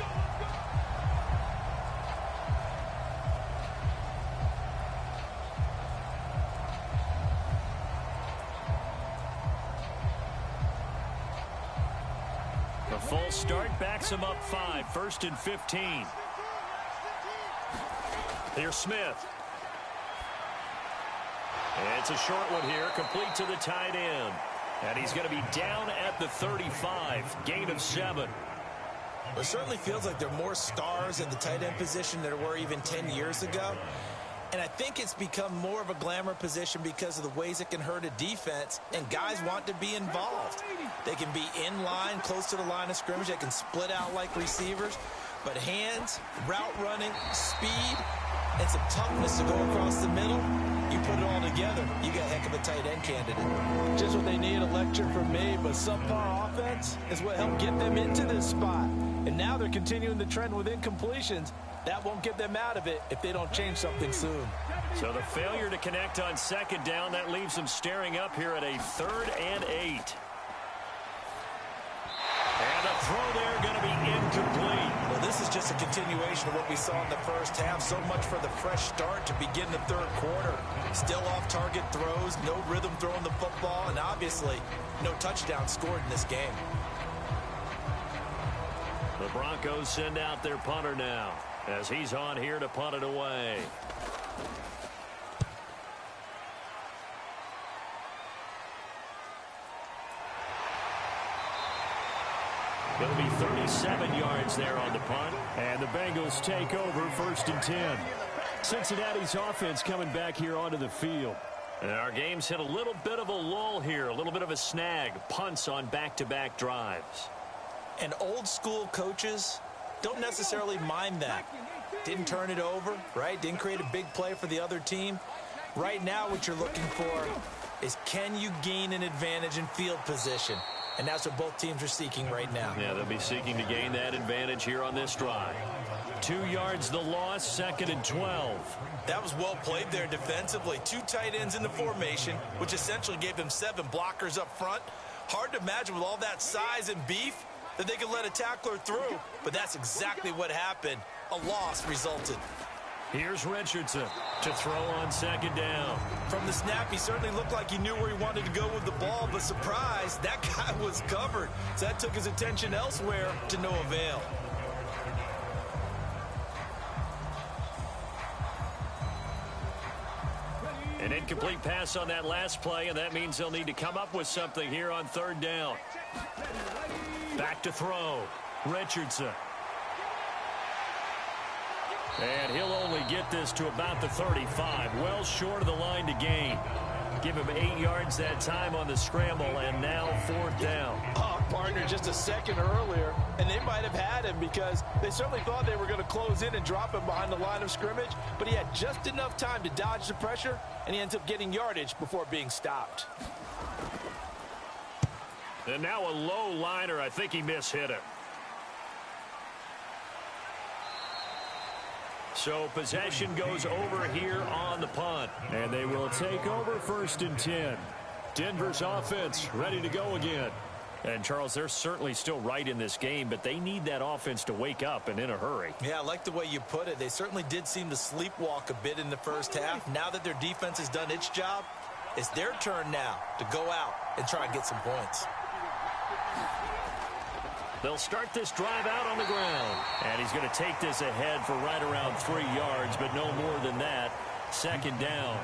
A full start backs him up 5. 1st and 15. Here's Smith. And it's a short one here, complete to the tight end. And he's going to be down at the 35. Gain of 7. Well, it certainly feels like there are more stars at the tight end position than there were even 10 years ago. And I think it's become more of a glamour position because of the ways it can hurt a defense, and guys want to be involved. They can be in line, close to the line of scrimmage. They can split out like receivers. But hands, route running, speed, and some toughness to go across the middle, you put it all together, you got a heck of a tight end candidate. Just what they need, a lecture from me, but subpar offense is what helped get them into this spot. And now they're continuing the trend with incompletions. That won't get them out of it if they don't change something soon. So the failure to connect on 2nd down, that leaves them staring up here at a 3rd and 8. And the throw there going to be incomplete. Well, this is just a continuation of what we saw in the 1st half. So much for the fresh start to begin the 3rd quarter. Still off-target throws, no rhythm throwing the football, and obviously no touchdown scored in this game. The Broncos send out their punter now, as he's on here to punt it away. Going to be 37 yards there on the punt. And the Bengals take over 1st and 10. Cincinnati's offense coming back here onto the field. And our game's hit a little bit of a lull here, a little bit of a snag. Punts on back-to-back drives. And old school coaches don't necessarily mind that. Didn't turn it over, right? Didn't create a big play for the other team. Right now what you're looking for is, can you gain an advantage in field position? And that's what both teams are seeking right now. Yeah, they'll be seeking to gain that advantage here on this drive. 2 yards the loss, 2nd and 12. That was well played there defensively. 2 tight ends in the formation, which essentially gave them 7 blockers up front. Hard to imagine with all that size and beef that they could let a tackler through, but that's exactly what happened. A loss resulted. Here's Richardson to throw on second down. From the snap, he certainly looked like he knew where he wanted to go with the ball, but surprise, that guy was covered. So that took his attention elsewhere to no avail. An incomplete pass on that last play, and that means they'll need to come up with something here on third down. Back to throw. Richardson. And he'll only get this to about the 35, well short of the line to gain. Give him 8 yards that time on the scramble, and now fourth down. Oh, partner, just a second earlier, and they might have had him because they certainly thought they were going to close in and drop him behind the line of scrimmage, but he had just enough time to dodge the pressure, and he ends up getting yardage before being stopped. And now a low liner. I think he mishit it. So possession goes over here on the punt. And they will take over 1st and 10. Denver's offense ready to go again. And, Charles, they're certainly still right in this game, but they need that offense to wake up and in a hurry. Yeah, I like the way you put it. They certainly did seem to sleepwalk a bit in the first half. Now that their defense has done its job, it's their turn now to go out and try and get some points. They'll start this drive out on the ground. And he's going to take this ahead for right around 3 yards, but no more than that. Second down.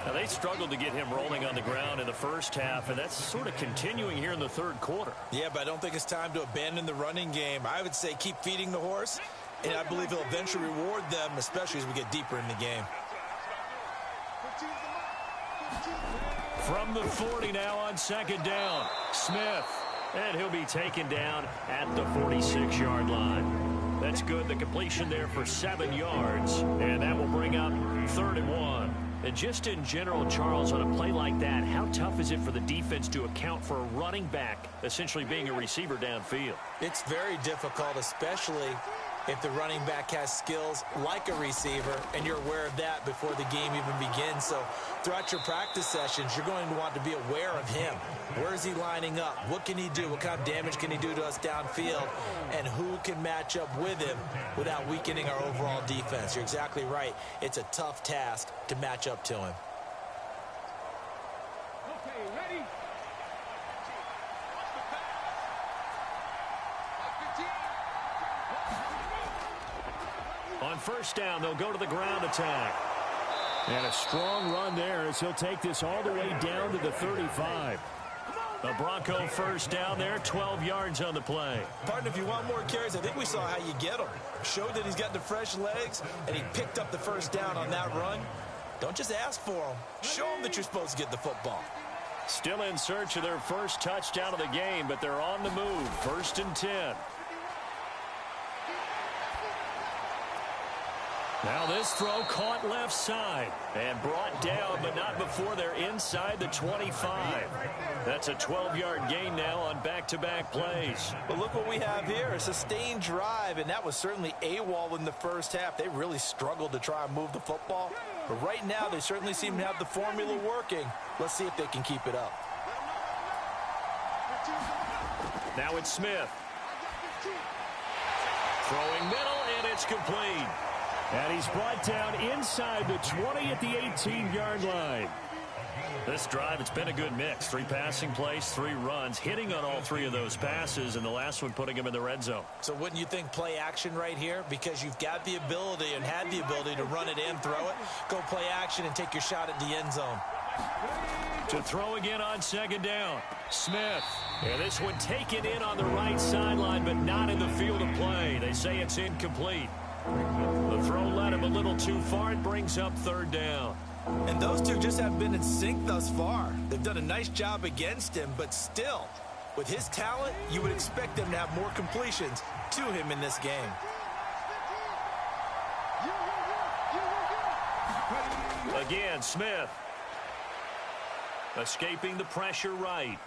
Now, they struggled to get him rolling on the ground in the first half, and that's sort of continuing here in the third quarter. Yeah, but I don't think it's time to abandon the running game. I would say keep feeding the horse, and I believe he'll eventually reward them, especially as we get deeper in the game. From the 40 now on second down. Smith. And he'll be taken down at the 46-yard line. That's good. The completion there for 7 yards. And that will bring up 3rd and 1. And just in general, Charles, on a play like that, how tough is it for the defense to account for a running back essentially being a receiver downfield? It's very difficult, especially if the running back has skills like a receiver, and you're aware of that before the game even begins. So throughout your practice sessions, you're going to want to be aware of him. Where is he lining up? What can he do? What kind of damage can he do to us downfield? And who can match up with him without weakening our overall defense? You're exactly right. It's a tough task to match up to him. Okay, ready? On first down, they'll go to the ground attack. And a strong run there as he'll take this all the way down to the 35. The Bronco first down there, 12 yards on the play. Partner, if you want more carries, I think we saw how you get them. Showed that he's got the fresh legs, and he picked up the first down on that run. Don't just ask for them. Show them that you're supposed to get the football. Still in search of their first touchdown of the game, but they're on the move. 1st and 10. Now this throw caught left side and brought down, but not before they're inside the 25. That's a 12-yard gain now on back-to-back plays. But look what we have here, a sustained drive, and that was certainly AWOL in the first half. They really struggled to try and move the football. But right now, they certainly seem to have the formula working. Let's see if they can keep it up. Now it's Smith. Throwing middle, and it's complete. And he's brought down inside the 20 at the 18-yard line. This drive, it's been a good mix. 3 passing plays, 3 runs, hitting on all 3 of those passes, and the last one putting him in the red zone. So wouldn't you think play action right here? Because you've got the ability and had the ability to run it and throw it. Go play action and take your shot at the end zone. To throw again on second down. Smith. And this one taken in on the right sideline, but not in the field of play. They say it's incomplete. The throw led him a little too far. It brings up 3rd down. And those two just have been in sync thus far. They've done a nice job against him, but still, with his talent, you would expect them to have more completions to him in this game. Again, Smith. Escaping the pressure right.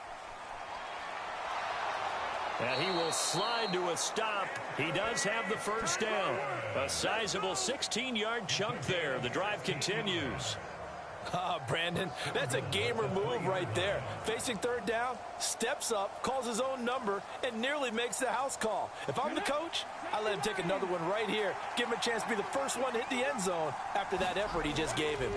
And he will slide to a stop. He does have the first down. A sizable 16-yard chunk there. The drive continues. Brandon, that's a gamer move right there. Facing third down, steps up, calls his own number, and nearly makes the house call. If I'm the coach, I let him take another one right here. Give him a chance to be the first one to hit the end zone after that effort he just gave him.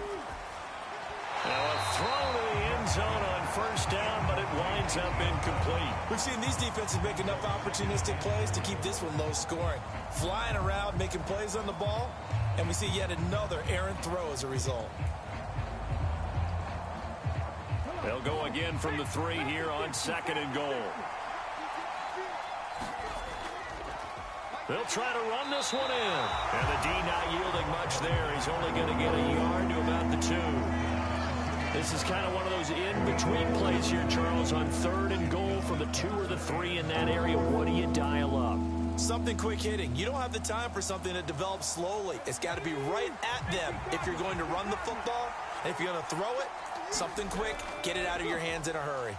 Now a throw to the end zone on first down, but it winds up incomplete. We've seen these defenses make enough opportunistic plays to keep this one low scoring. Flying around, making plays on the ball, and we see yet another errant throw as a result. They'll go again from the 3 here on 2nd and goal. They'll try to run this one in. And the D not yielding much there. He's only going to get a yard to about the 2. This is kind of one of those in-between plays here, Charles, on 3rd and goal from the 2 or the 3 in that area. What do you dial up? Something quick hitting. You don't have the time for something that develops slowly. It's got to be right at them if you're going to run the football. And if you're going to throw it, something quick, get it out of your hands in a hurry.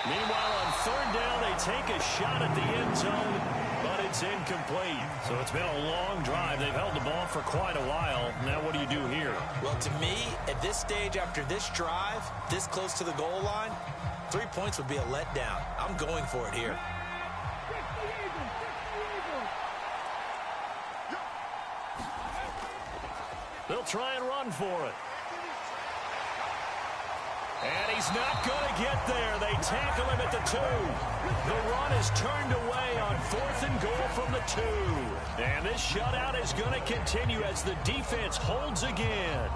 Meanwhile, on 3rd down, they take a shot at the end zone, but it's incomplete. So it's been a long drive. They've held the ball for quite a while. Now what do you do here? Well, to me, at this stage, after this drive, this close to the goal line, 3 points would be a letdown. I'm going for it here. They'll try and run for it. And he's not going to get there. They tackle him at the 2. The run is turned away on 4th and goal from the 2. And this shutout is going to continue as the defense holds again.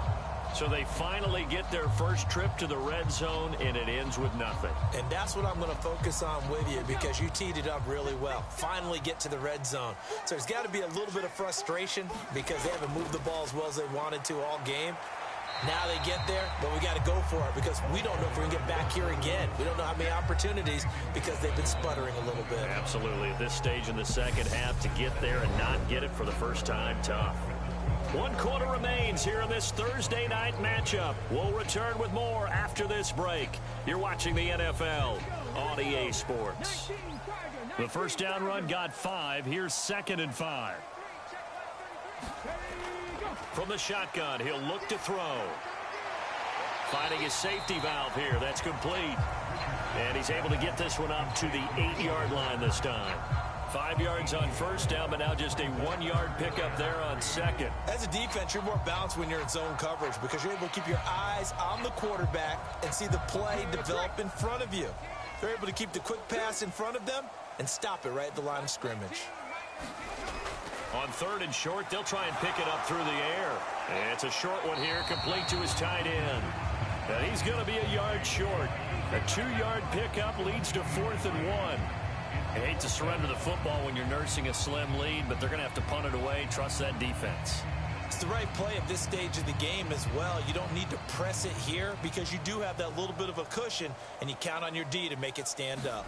So they finally get their first trip to the red zone, and it ends with nothing. And that's what I'm going to focus on with you because you teed it up really well. Finally get to the red zone. So there's got to be a little bit of frustration because they haven't moved the ball as well as they wanted to all game. Now they get there, but we got to go for it because we don't know if we're going to get back here again. We don't know how many opportunities because they've been sputtering a little bit. Absolutely. At this stage in the second half, to get there and not get it for the first time, tough. 1 quarter remains here in this Thursday night matchup. We'll return with more after this break. You're watching the NFL on EA Sports. The first down run got 5. Here's 2nd and 5. From the shotgun, he'll look to throw. Finding his safety valve here. That's complete. And he's able to get this one up to the 8-yard line this time. 5 yards on first down, but now just a 1-yard pickup there on 2nd. As a defense, you're more balanced when you're in zone coverage because you're able to keep your eyes on the quarterback and see the play develop in front of you. They're able to keep the quick pass in front of them and stop it right at the line of scrimmage. On 3rd and short, they'll try and pick it up through the air. And it's a short one here, complete to his tight end. And he's going to be a yard short. A 2-yard pickup leads to 4th and 1. I hate to surrender the football when you're nursing a slim lead, but they're going to have to punt it away. Trust that defense. It's the right play at this stage of the game as well. You don't need to press it here because you do have that little bit of a cushion, and you count on your D to make it stand up.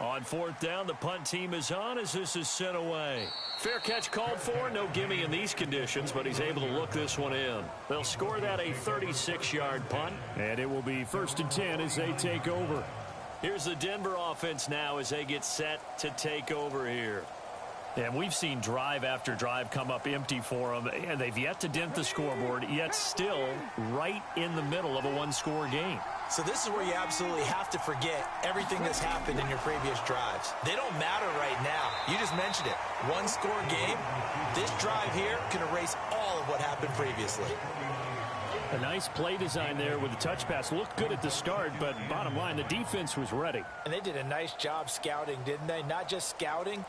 On 4th down, the punt team is on as this is sent away. Fair catch called for. No gimme in these conditions, but he's able to look this one in. They'll score that a 36-yard punt. And it will be 1st and 10 as they take over. Here's the Denver offense now as they get set to take over here. And we've seen drive after drive come up empty for them, and they've yet to dent the scoreboard, yet still right in the middle of a one-score game. So this is where you absolutely have to forget everything that's happened in your previous drives. They don't matter right now. You just mentioned it. One-score game. This drive here can erase all of what happened previously. A nice play design there with the touch pass. Looked good at the start, but bottom line, the defense was ready. And they did a nice job scouting, didn't they? Not just scouting,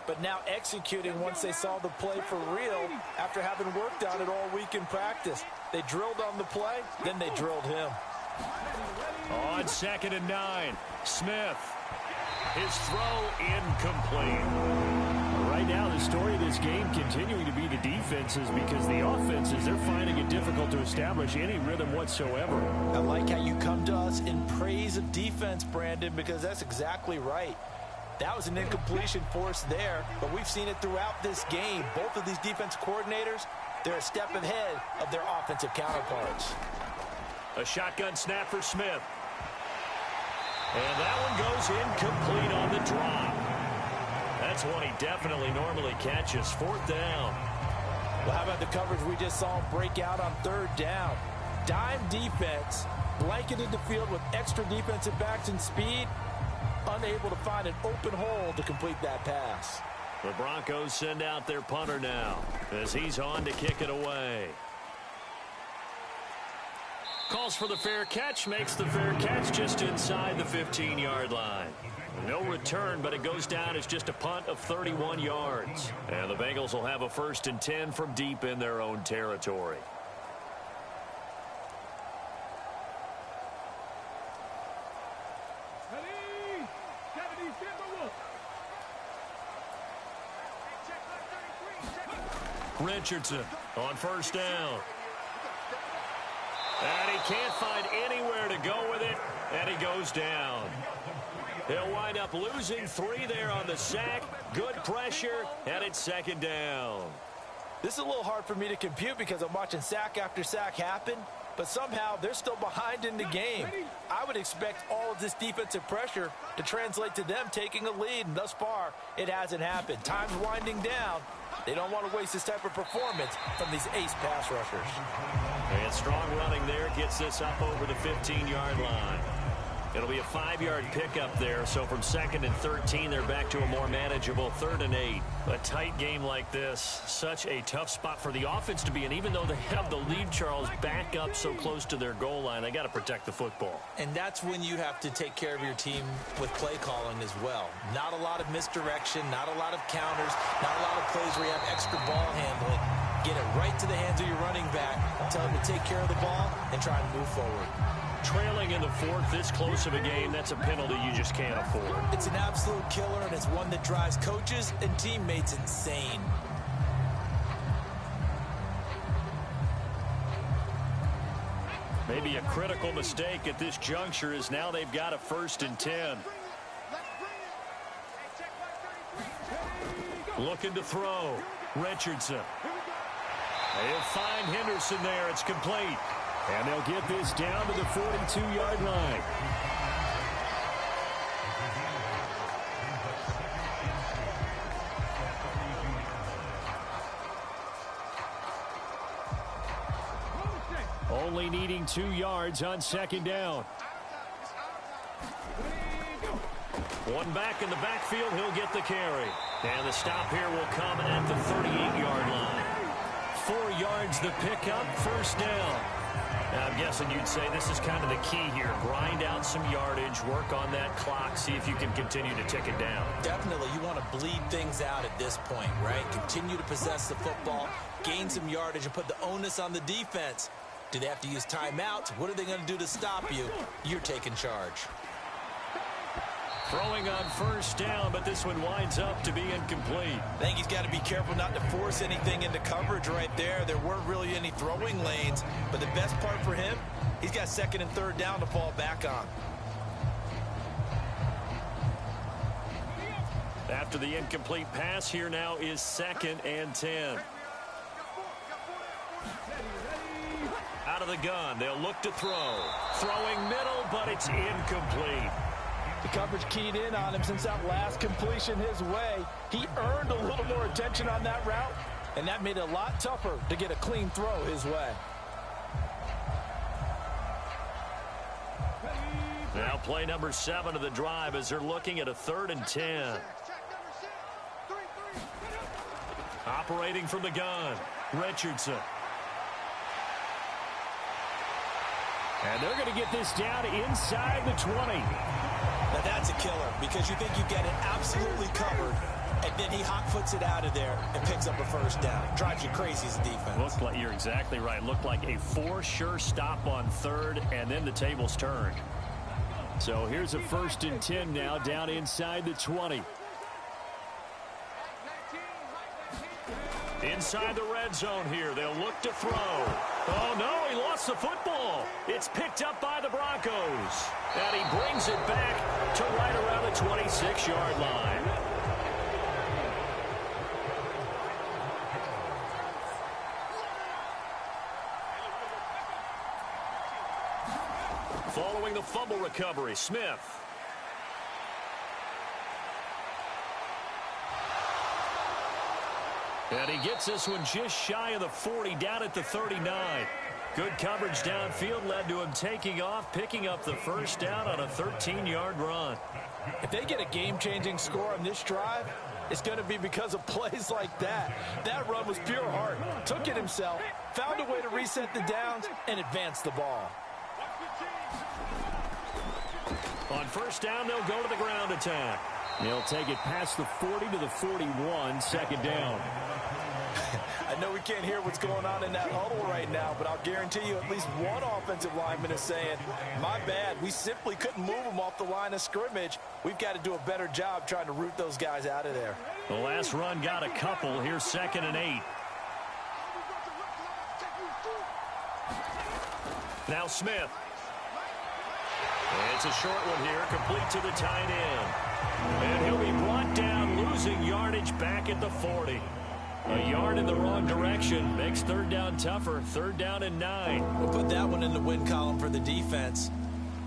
but now executing once they saw the play for real after having worked on it all week in practice. They drilled on the play, then they drilled him. On 2nd and 9, Smith. His throw incomplete. Right now, the story of this game continuing to be the defenses because the offenses, they're finding it difficult to establish any rhythm whatsoever. I like how you come to us in praise of defense, Brandon, because that's exactly right. That was an incompletion force there, but we've seen it throughout this game. Both of these defense coordinators, they're a step ahead of their offensive counterparts. A shotgun snap for Smith. And that one goes incomplete on the drop. That's one he definitely normally catches. 4th down. Well, how about the coverage we just saw break out on third down? Dime defense, blanketed the field with extra defensive backs and speed, unable to find an open hole to complete that pass. The Broncos send out their punter now as he's on to kick it away. Calls for the fair catch, makes the fair catch just inside the 15-yard line. No return, but it goes down as just a punt of 31 yards. And the Bengals will have a 1st and 10 from deep in their own territory. Richardson on 1st down. And he can't find anywhere to go with it, and he goes down. He'll wind up losing 3 there on the sack. Good pressure, and it's 2nd down. This is a little hard for me to compute because I'm watching sack after sack happen, but somehow they're still behind in the game. I would expect all of this defensive pressure to translate to them taking a lead, and thus far, it hasn't happened. Time's winding down. They don't want to waste this type of performance from these ace pass rushers. And strong running there gets this up over the 15-yard line. It'll be a 5-yard pickup there, so from 2nd and 13, they're back to a more manageable 3rd and 8. A tight game like this, such a tough spot for the offense to be in. Even though they have the lead, Charles, back up so close to their goal line, they got to protect the football. And that's when you have to take care of your team with play calling as well. Not a lot of misdirection, not a lot of counters, not a lot of plays where you have extra ball handling. Get it right to the hands of your running back, tell him to take care of the ball, and try and move forward. Trailing in the 4th, this close of a game, that's a penalty you just can't afford. It's an absolute killer, and it's one that drives coaches and teammates insane. Maybe a critical mistake at this juncture is now they've got a 1st and 10. Looking to throw. Richardson. They'll find Henderson there. It's complete. And they'll get this down to the 42-yard line. Only needing 2 yards on 2nd down. One back in the backfield, he'll get the carry. And the stop here will come at the 38-yard line. 4 yards the pickup, 1st down. Now, I'm guessing you'd say this is kind of the key here. Grind out some yardage, work on that clock, see if you can continue to tick it down. Definitely, you want to bleed things out at this point, right? Continue to possess the football, gain some yardage, and put the onus on the defense. Do they have to use timeouts? What are they going to do to stop you? You're taking charge. Throwing on 1st down, but this one winds up to be incomplete. I think he's got to be careful not to force anything into coverage right there. There weren't really any throwing lanes, but the best part for him, he's got 2nd and 3rd down to fall back on. After the incomplete pass, here now is 2nd and 10. Out of the gun, they'll look to throw. Throwing middle, but it's incomplete. The coverage keyed in on him since that last completion his way. He earned a little more attention on that route, and that made it a lot tougher to get a clean throw his way. Now play number 7 of the drive as they're looking at a 3rd and 10. Operating from the gun, Richardson. And they're going to get this down inside the 20. Now that's a killer because you think you get it absolutely covered, and then he hot foots it out of there and picks up a 1st down. Drives you crazy as a defense. Looked like, you're exactly right. Looked like a 4 sure stop on 3rd, and then the tables turned. So here's a 1st and 10 now down inside the 20. Inside the red zone here. They'll look to throw. Oh, no, he lost the football. It's picked up by the Broncos. And he brings it back to right around the 26-yard line. Following the fumble recovery, Smith. And he gets this one just shy of the 40, down at the 39. Good coverage downfield led to him taking off, picking up the first down on a 13-yard run. If they get a game-changing score on this drive, it's going to be because of plays like that. That run was pure heart. Took it himself, found a way to reset the downs, and advance the ball. On first down, they'll go to the ground attack. They'll take it past the 40 to the 41, second down. I know we can't hear what's going on in that huddle right now, but I'll guarantee you at least one offensive lineman is saying, my bad, we simply couldn't move them off the line of scrimmage. We've got to do a better job trying to root those guys out of there. The last run got a couple. Here's 2nd and 8. Now Smith. It's a short one here, complete to the tight end. And he'll be brought down, losing yardage back at the 40. A yard in the wrong direction makes third down tougher. 3rd down and 9. We'll put that one in the win column for the defense.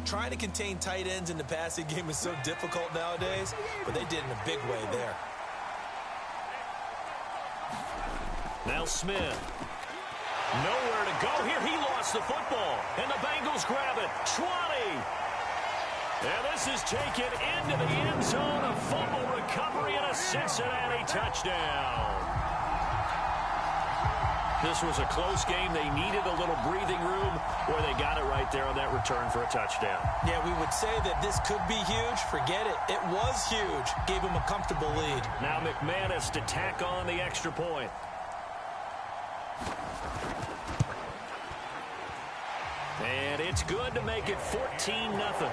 Trying to contain tight ends in the passing game is so difficult nowadays, but they did in a big way there. Now Smith. Nowhere to go here. He lost the football, and the Bengals grab it. 20. And this is taken into the end zone. A fumble recovery and a Cincinnati touchdown. This was a close game. They needed a little breathing room, or they got it right there on that return for a touchdown. Yeah, we would say that this could be huge. Forget it. It was huge. Gave him a comfortable lead. Now McManus to tack on the extra point. And it's good to make it 14-0.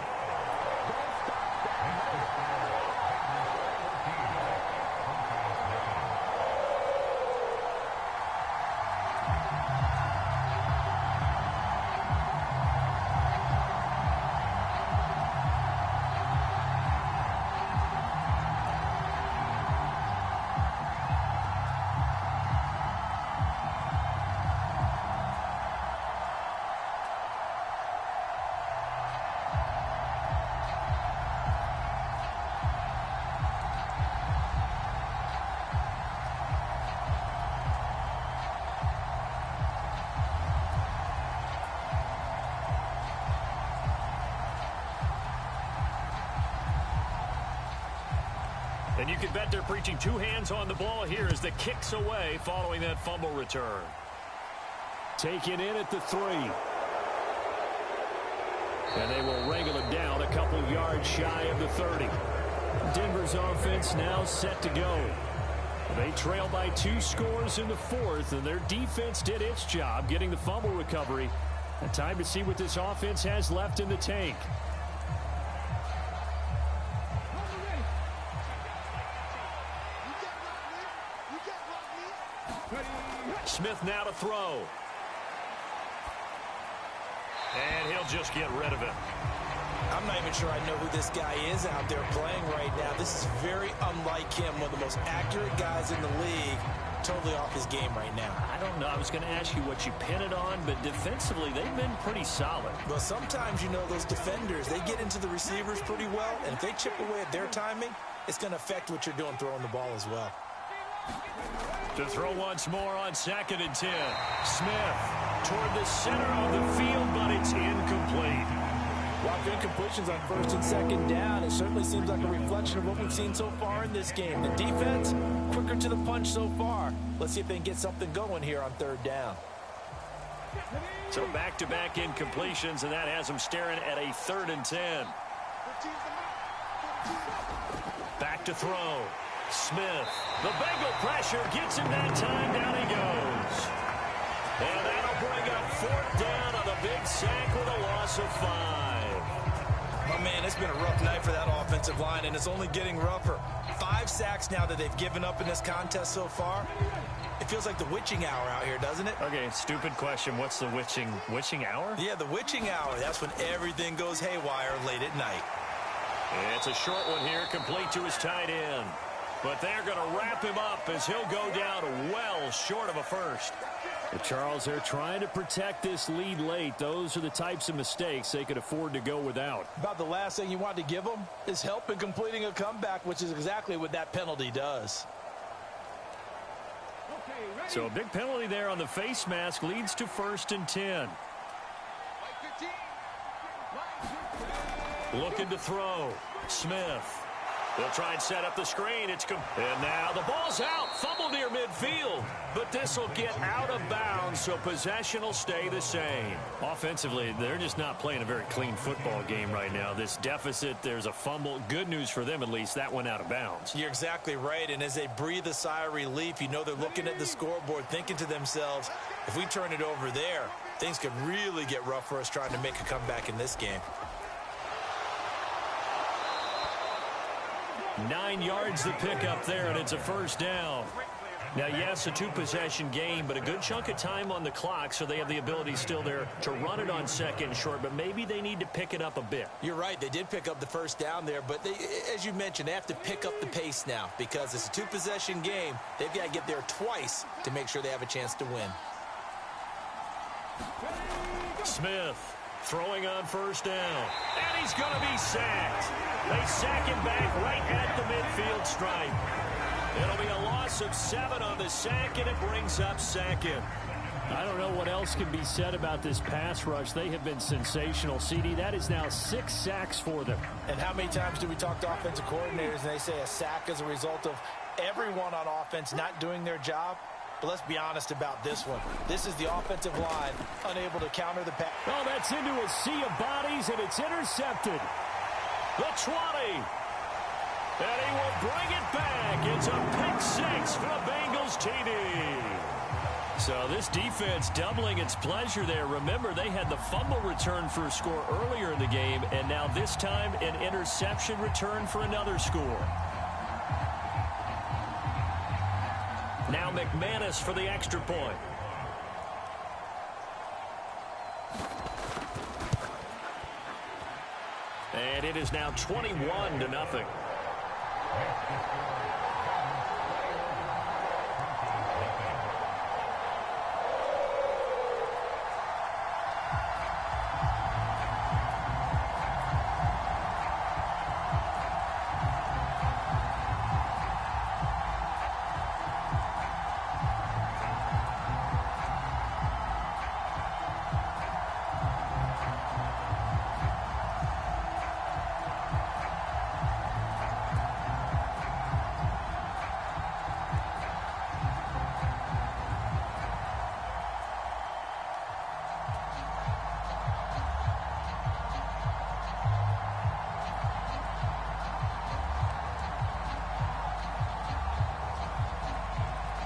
And you can bet they're preaching two hands on the ball here as the kick's away following that fumble return. Taken in at the 3. And they will wrangle it down a couple yards shy of the 30. Denver's offense now set to go. They trail by 2 scores in the 4th, and their defense did its job getting the fumble recovery. A time to see what this offense has left in the tank. Smith now to throw. And he'll just get rid of it. I'm not even sure I know who this guy is out there playing right now. This is very unlike him, one of the most accurate guys in the league. Totally off his game right now. I don't know. I was going to ask you what you pin it on, but defensively, they've been pretty solid. Well, sometimes, you know, those defenders, they get into the receivers pretty well, and if they chip away at their timing, it's going to affect what you're doing throwing the ball as well. To throw once more on 2nd and 10. Smith toward the center of the field, but it's incomplete. A lot of incompletions on 1st and 2nd down. It certainly seems like a reflection of what we've seen so far in this game. The defense, quicker to the punch so far. Let's see if they can get something going here on 3rd down. So back-to-back incompletions, and that has them staring at a 3rd and 10. Back to throw. Smith. The Bengal pressure gets him that time. Down he goes. And that'll bring up 4th down on the big sack with a loss of 5. Oh, man, it's been a rough night for that offensive line, and it's only getting rougher. 5 sacks now that they've given up in this contest so far. It feels like the witching hour out here, doesn't it? Okay, stupid question. What's the witching hour? Yeah, the witching hour. That's when everything goes haywire late at night. It's a short one here, complete to his tight end. But they're going to wrap him up as he'll go down well short of a first. Charles, they're trying to protect this lead late. Those are the types of mistakes they could afford to go without. About the last thing you want to give them is help in completing a comeback, which is exactly what that penalty does. So a big penalty there on the face mask leads to 1st and 10. Looking to throw. Smith. They'll try and set up the screen. And now the ball's out. Fumble near midfield. But this will get out of bounds, so possession will stay the same. Offensively, they're just not playing a very clean football game right now. This deficit, there's a fumble. Good news for them, at least. That went out of bounds. You're exactly right. And as they breathe a sigh of relief, you know they're looking at the scoreboard, thinking to themselves, if we turn it over there, things could really get rough for us trying to make a comeback in this game. 9 yards to pick up there, and it's a 1st down. Now, yes, a 2-possession game, but a good chunk of time on the clock, so they have the ability still there to run it on 2nd and short, but maybe they need to pick it up a bit. You're right. They did pick up the 1st down there, but they, as you mentioned, they have to pick up the pace now because it's a 2-possession game. They've got to get there twice to make sure they have a chance to win. Smith throwing on 1st down. And he's going to be sacked. They sack him back right at the midfield stripe. It'll be a loss of 7 on the sack, and it brings up 2nd. I don't know what else can be said about this pass rush. They have been sensational. CD, that is now 6 sacks for them. And how many times do we talk to offensive coordinators and they say a sack is a result of everyone on offense not doing their job? But let's be honest about this one. This is the offensive line unable to counter the pass. Oh, that's into a sea of bodies, and it's intercepted. The 20. And he will bring it back. It's a pick 6 for the Bengals TD. So this defense doubling its pleasure there. Remember, they had the fumble return for a score earlier in the game, and now this time an interception return for another score. Now McManus for the extra point. And it is now 21-0.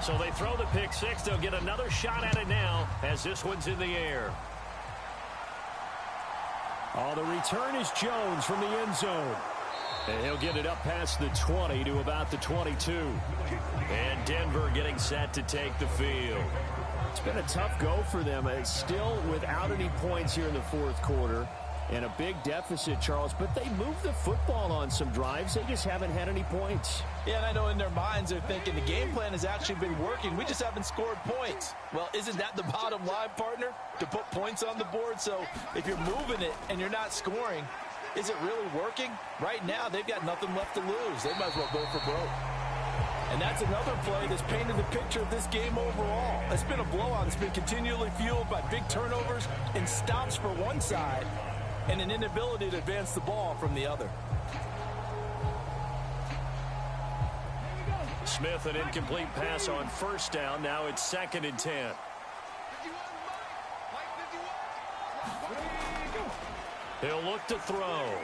So they throw the pick 6. They'll get another shot at it now as this one's in the air. Oh, the return is Jones from the end zone. And he'll get it up past the 20 to about the 22. And Denver getting set to take the field. It's been a tough go for them. It's still without any points here in the 4th quarter. And a big deficit, Charles, but they moved the football on some drives. They just haven't had any points. Yeah, and I know in their minds they're thinking the game plan has actually been working. We just haven't scored points. Well, isn't that the bottom line, partner? To put points on the board? So if you're moving it and you're not scoring, is it really working? Right now, they've got nothing left to lose. They might as well go for broke. And that's another play that's painted the picture of this game overall. It's been a blowout. It's been continually fueled by big turnovers and stops for one side, and an inability to advance the ball from the other. Smith, an incomplete pass on 1st down. Now it's 2nd and 10. He'll look to throw.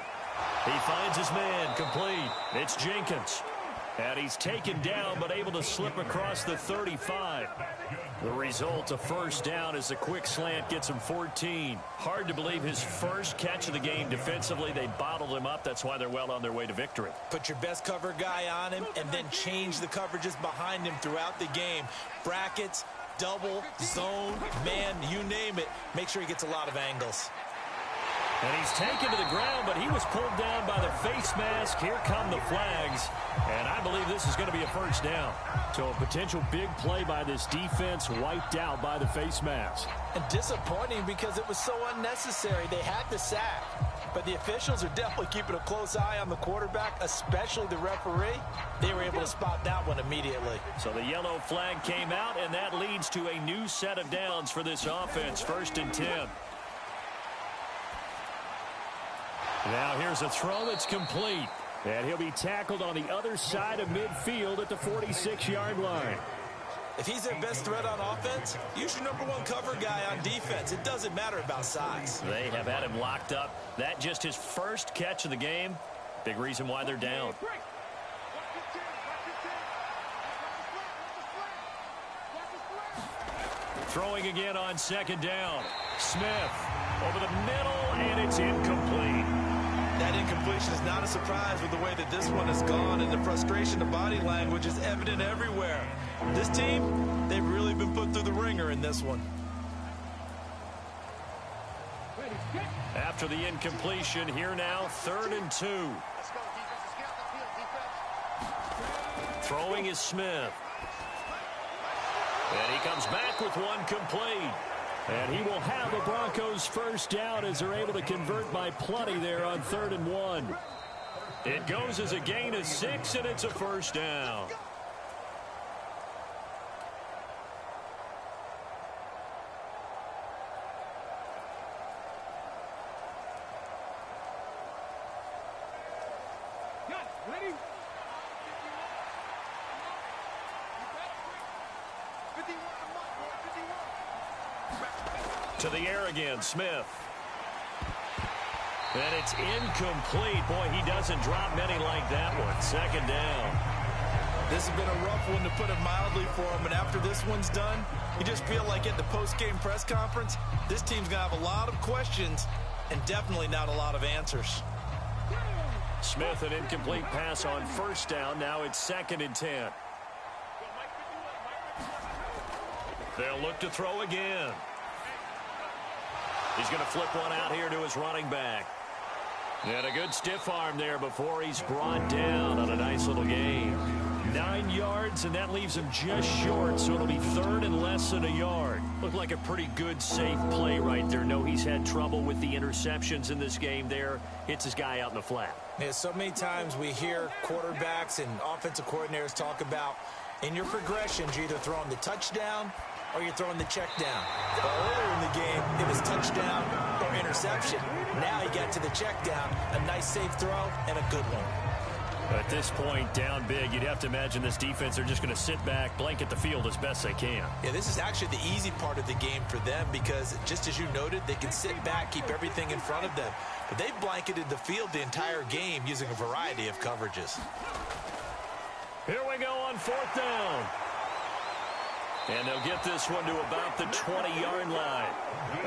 He finds his man, complete. It's Jenkins. And he's taken down, but able to slip across the 35. The result, a 1st down as a quick slant gets him 14. Hard to believe his first catch of the game defensively. They bottled him up. That's why they're well on their way to victory. Put your best cover guy on him and then change the coverages behind him throughout the game. Brackets, double, zone, man, you name it. Make sure he gets a lot of angles. And he's taken to the ground, but he was pulled down by the face mask. Here come the flags. And I believe this is going to be a 1st down. So a potential big play by this defense wiped out by the face mask. And disappointing because it was so unnecessary. They had the sack. But the officials are definitely keeping a close eye on the quarterback, especially the referee. They were able to spot that one immediately. So the yellow flag came out, and that leads to a new set of downs for this offense. 1st and 10. Now here's a throw that's complete. And he'll be tackled on the other side of midfield at the 46-yard line. If he's their best threat on offense, use your #1 cover guy on defense. It doesn't matter about size. They have had him locked up. That just his first catch of the game. Big reason why they're down. Throwing again on 2nd down. Smith over the middle, and it's incomplete. That incompletion is not a surprise with the way that this one has gone, and the frustration, the body language is evident everywhere. This team, they've really been put through the ringer in this one. After the incompletion, here now, 3rd and 2. Throwing is Smith. And he comes back with one complete. And he will have a Broncos first down as they're able to convert by plenty there on 3rd and 1. It goes as a gain of 6, and it's a first down. Ready? To the air again, Smith. And it's incomplete. Boy, he doesn't drop many like that one. 2nd down. This has been a rough one, to put it mildly, for him. And after this one's done, you just feel like at the post-game press conference, this team's going to have a lot of questions and definitely not a lot of answers. Smith, an incomplete pass on 1st down. Now it's 2nd and 10. They'll look to throw again. He's going to flip one out here to his running back. And a good stiff arm there before he's brought down on a nice little gain. 9 yards, and that leaves him just short, so it'll be 3rd and less than a yard. Looked like a pretty good, safe play right there. No, he's had trouble with the interceptions in this game there. Hits his guy out in the flat. Yeah, so many times we hear quarterbacks and offensive coordinators talk about, in your progressions, you're either throwing the touchdown or you're throwing the check down. But earlier in the game, it was touchdown or interception. Now he got to the check down, a nice safe throw, and a good one. At this point, down big, you'd have to imagine this defense are just going to sit back, blanket the field as best they can. Yeah, this is actually the easy part of the game for them because, just as you noted, they can sit back, keep everything in front of them. But they've blanketed the field the entire game using a variety of coverages. Here we go on 4th down. And they'll get this one to about the 20-yard line.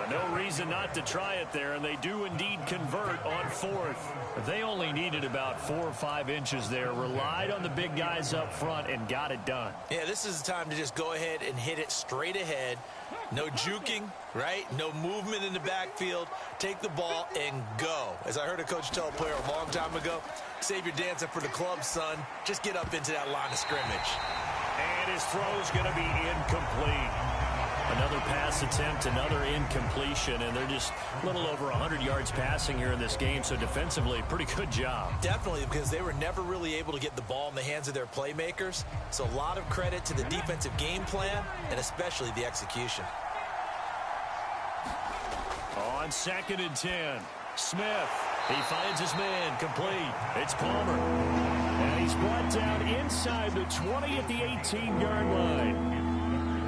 No reason not to try it there, and they do indeed convert on 4th. They only needed about 4 or 5 inches there, relied on the big guys up front, and got it done. Yeah, this is the time to just go ahead and hit it straight ahead. No juking, right? No movement in the backfield. Take the ball and go. As I heard a coach tell a player a long time ago, save your dancing for the club, son. Just get up into that line of scrimmage. And his throw's going to be incomplete. Another pass attempt, another incompletion, and they're just a little over 100 yards passing here in this game, so defensively, pretty good job. Definitely, because they were never really able to get the ball in the hands of their playmakers, so a lot of credit to the defensive game plan and especially the execution. On 2nd and 10, Smith, he finds his man, complete. It's Palmer. And he's brought down inside the 20 at the 18-yard line.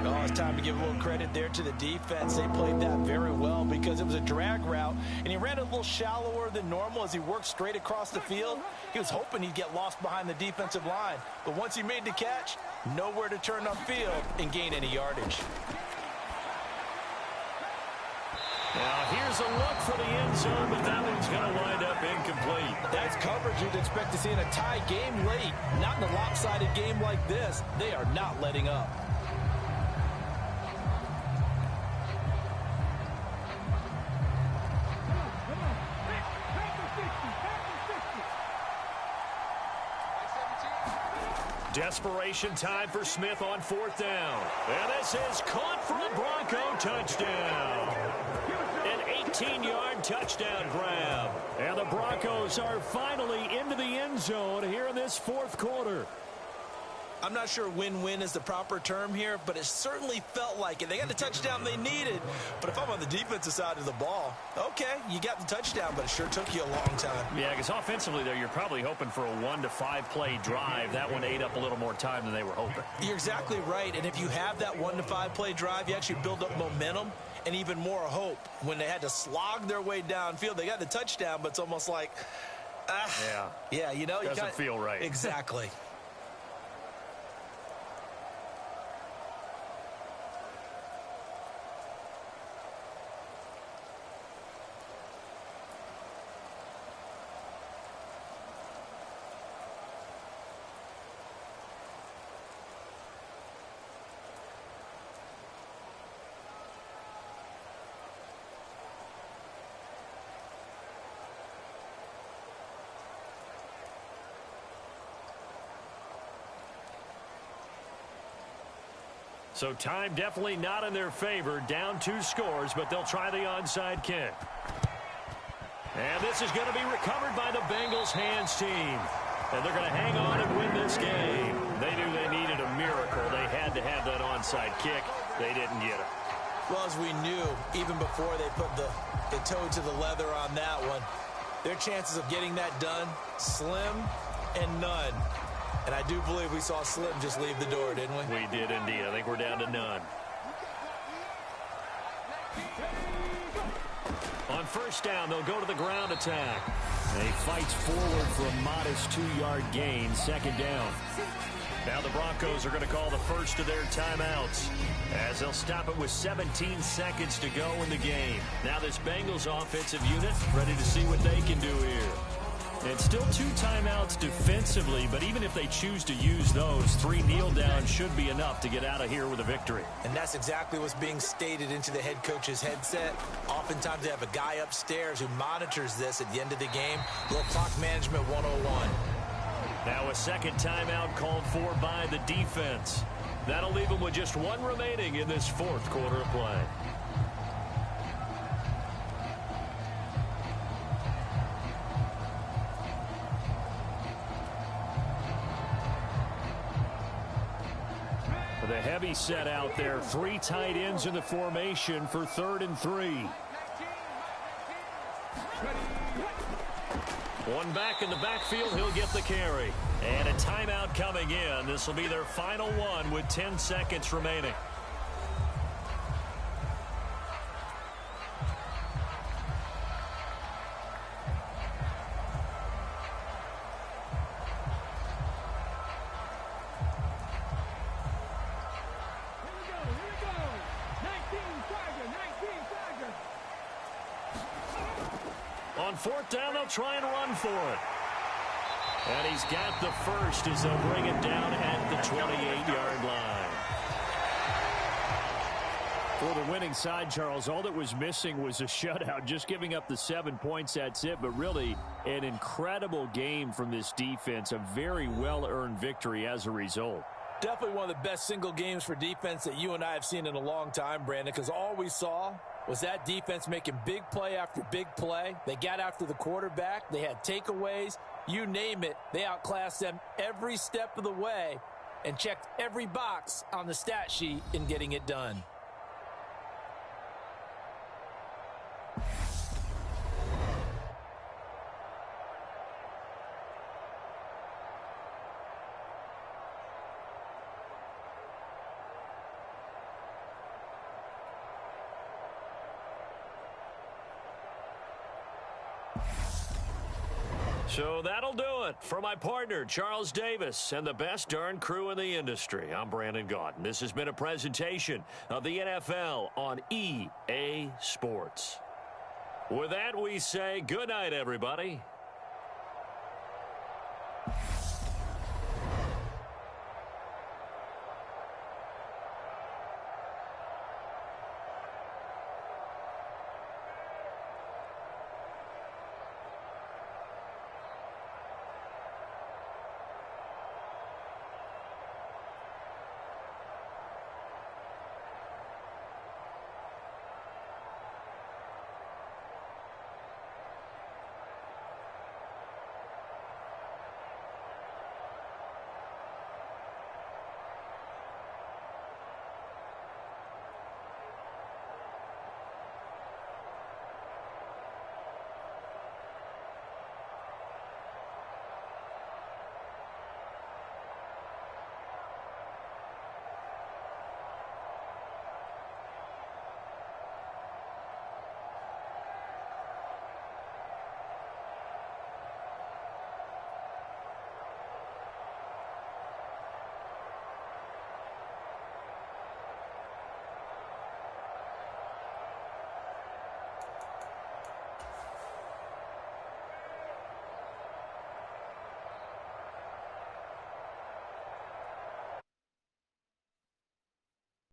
Oh, it's time to give a little credit there to the defense. They played that very well because it was a drag route, and he ran a little shallower than normal as he worked straight across the field. He was hoping he'd get lost behind the defensive line, but once he made the catch, nowhere to turn upfield and gain any yardage. Now, here's a look for the end zone, but that one's going to wind up incomplete. That's coverage you'd expect to see in a tie game late. Not in a lopsided game like this. They are not letting up. Desperation time for Smith on 4th down. And this is caught for a Bronco touchdown. An 14-yard touchdown grab. And the Broncos are finally into the end zone here in this fourth quarter. I'm not sure win-win is the proper term here, but it certainly felt like it. They got the touchdown they needed. But if I'm on the defensive side of the ball, okay, you got the touchdown, but it sure took you a long time. Yeah, because offensively there, you're probably hoping for a 1 to 5 play drive. That one ate up a little more time than they were hoping. You're exactly right. And if you have that 1 to 5 play drive, you actually build up momentum and even more hope. When they had to slog their way downfield, they got the touchdown, but it's almost like, yeah, you know, doesn't feel right. Exactly. So time definitely not in their favor. Down 2 scores, but they'll try the onside kick. And this is going to be recovered by the Bengals hands team. And they're going to hang on and win this game. They knew they needed a miracle. They had to have that onside kick. They didn't get it. Well, as we knew, even before they put the toe to the leather on that one, their chances of getting that done, slim and none. And I do believe we saw Slim just leave the door, didn't we? We did indeed. I think we're down to none. On first down, they'll go to the ground attack. And he fights forward for a modest 2-yard gain, second down. Now the Broncos are going to call the first of their timeouts as they'll stop it with 17 seconds to go in the game. Now this Bengals offensive unit ready to see what they can do here. And still 2 timeouts defensively, but even if they choose to use those, 3 kneel downs should be enough to get out of here with a victory. And that's exactly what's being stated into the head coach's headset. Oftentimes they have a guy upstairs who monitors this at the end of the game. Little clock management 101. Now a second timeout called for by the defense. That'll leave them with just 1 remaining in this fourth quarter of play. The heavy set out there. 3 tight ends in the formation for 3rd and 3. One back in the backfield. He'll get the carry. And a timeout coming in. This will be their final one with 10 seconds remaining. On fourth down, they'll try and run for it. And he's got the first as they'll bring it down at the 28-yard line. For the winning side, Charles, all that was missing was a shutout. Just giving up the 7 points, that's it. But really, an incredible game from this defense. A very well-earned victory as a result. Definitely one of the best single games for defense that you and I have seen in a long time, Brandon, because all we saw was that defense making big play after big play. They got after the quarterback. They had takeaways. You name it. They outclassed them every step of the way and checked every box on the stat sheet in getting it done. So that'll do it for my partner, Charles Davis, and the best darn crew in the industry. I'm Brandon Gaudin. This has been a presentation of the NFL on EA Sports. With that, we say good night, everybody.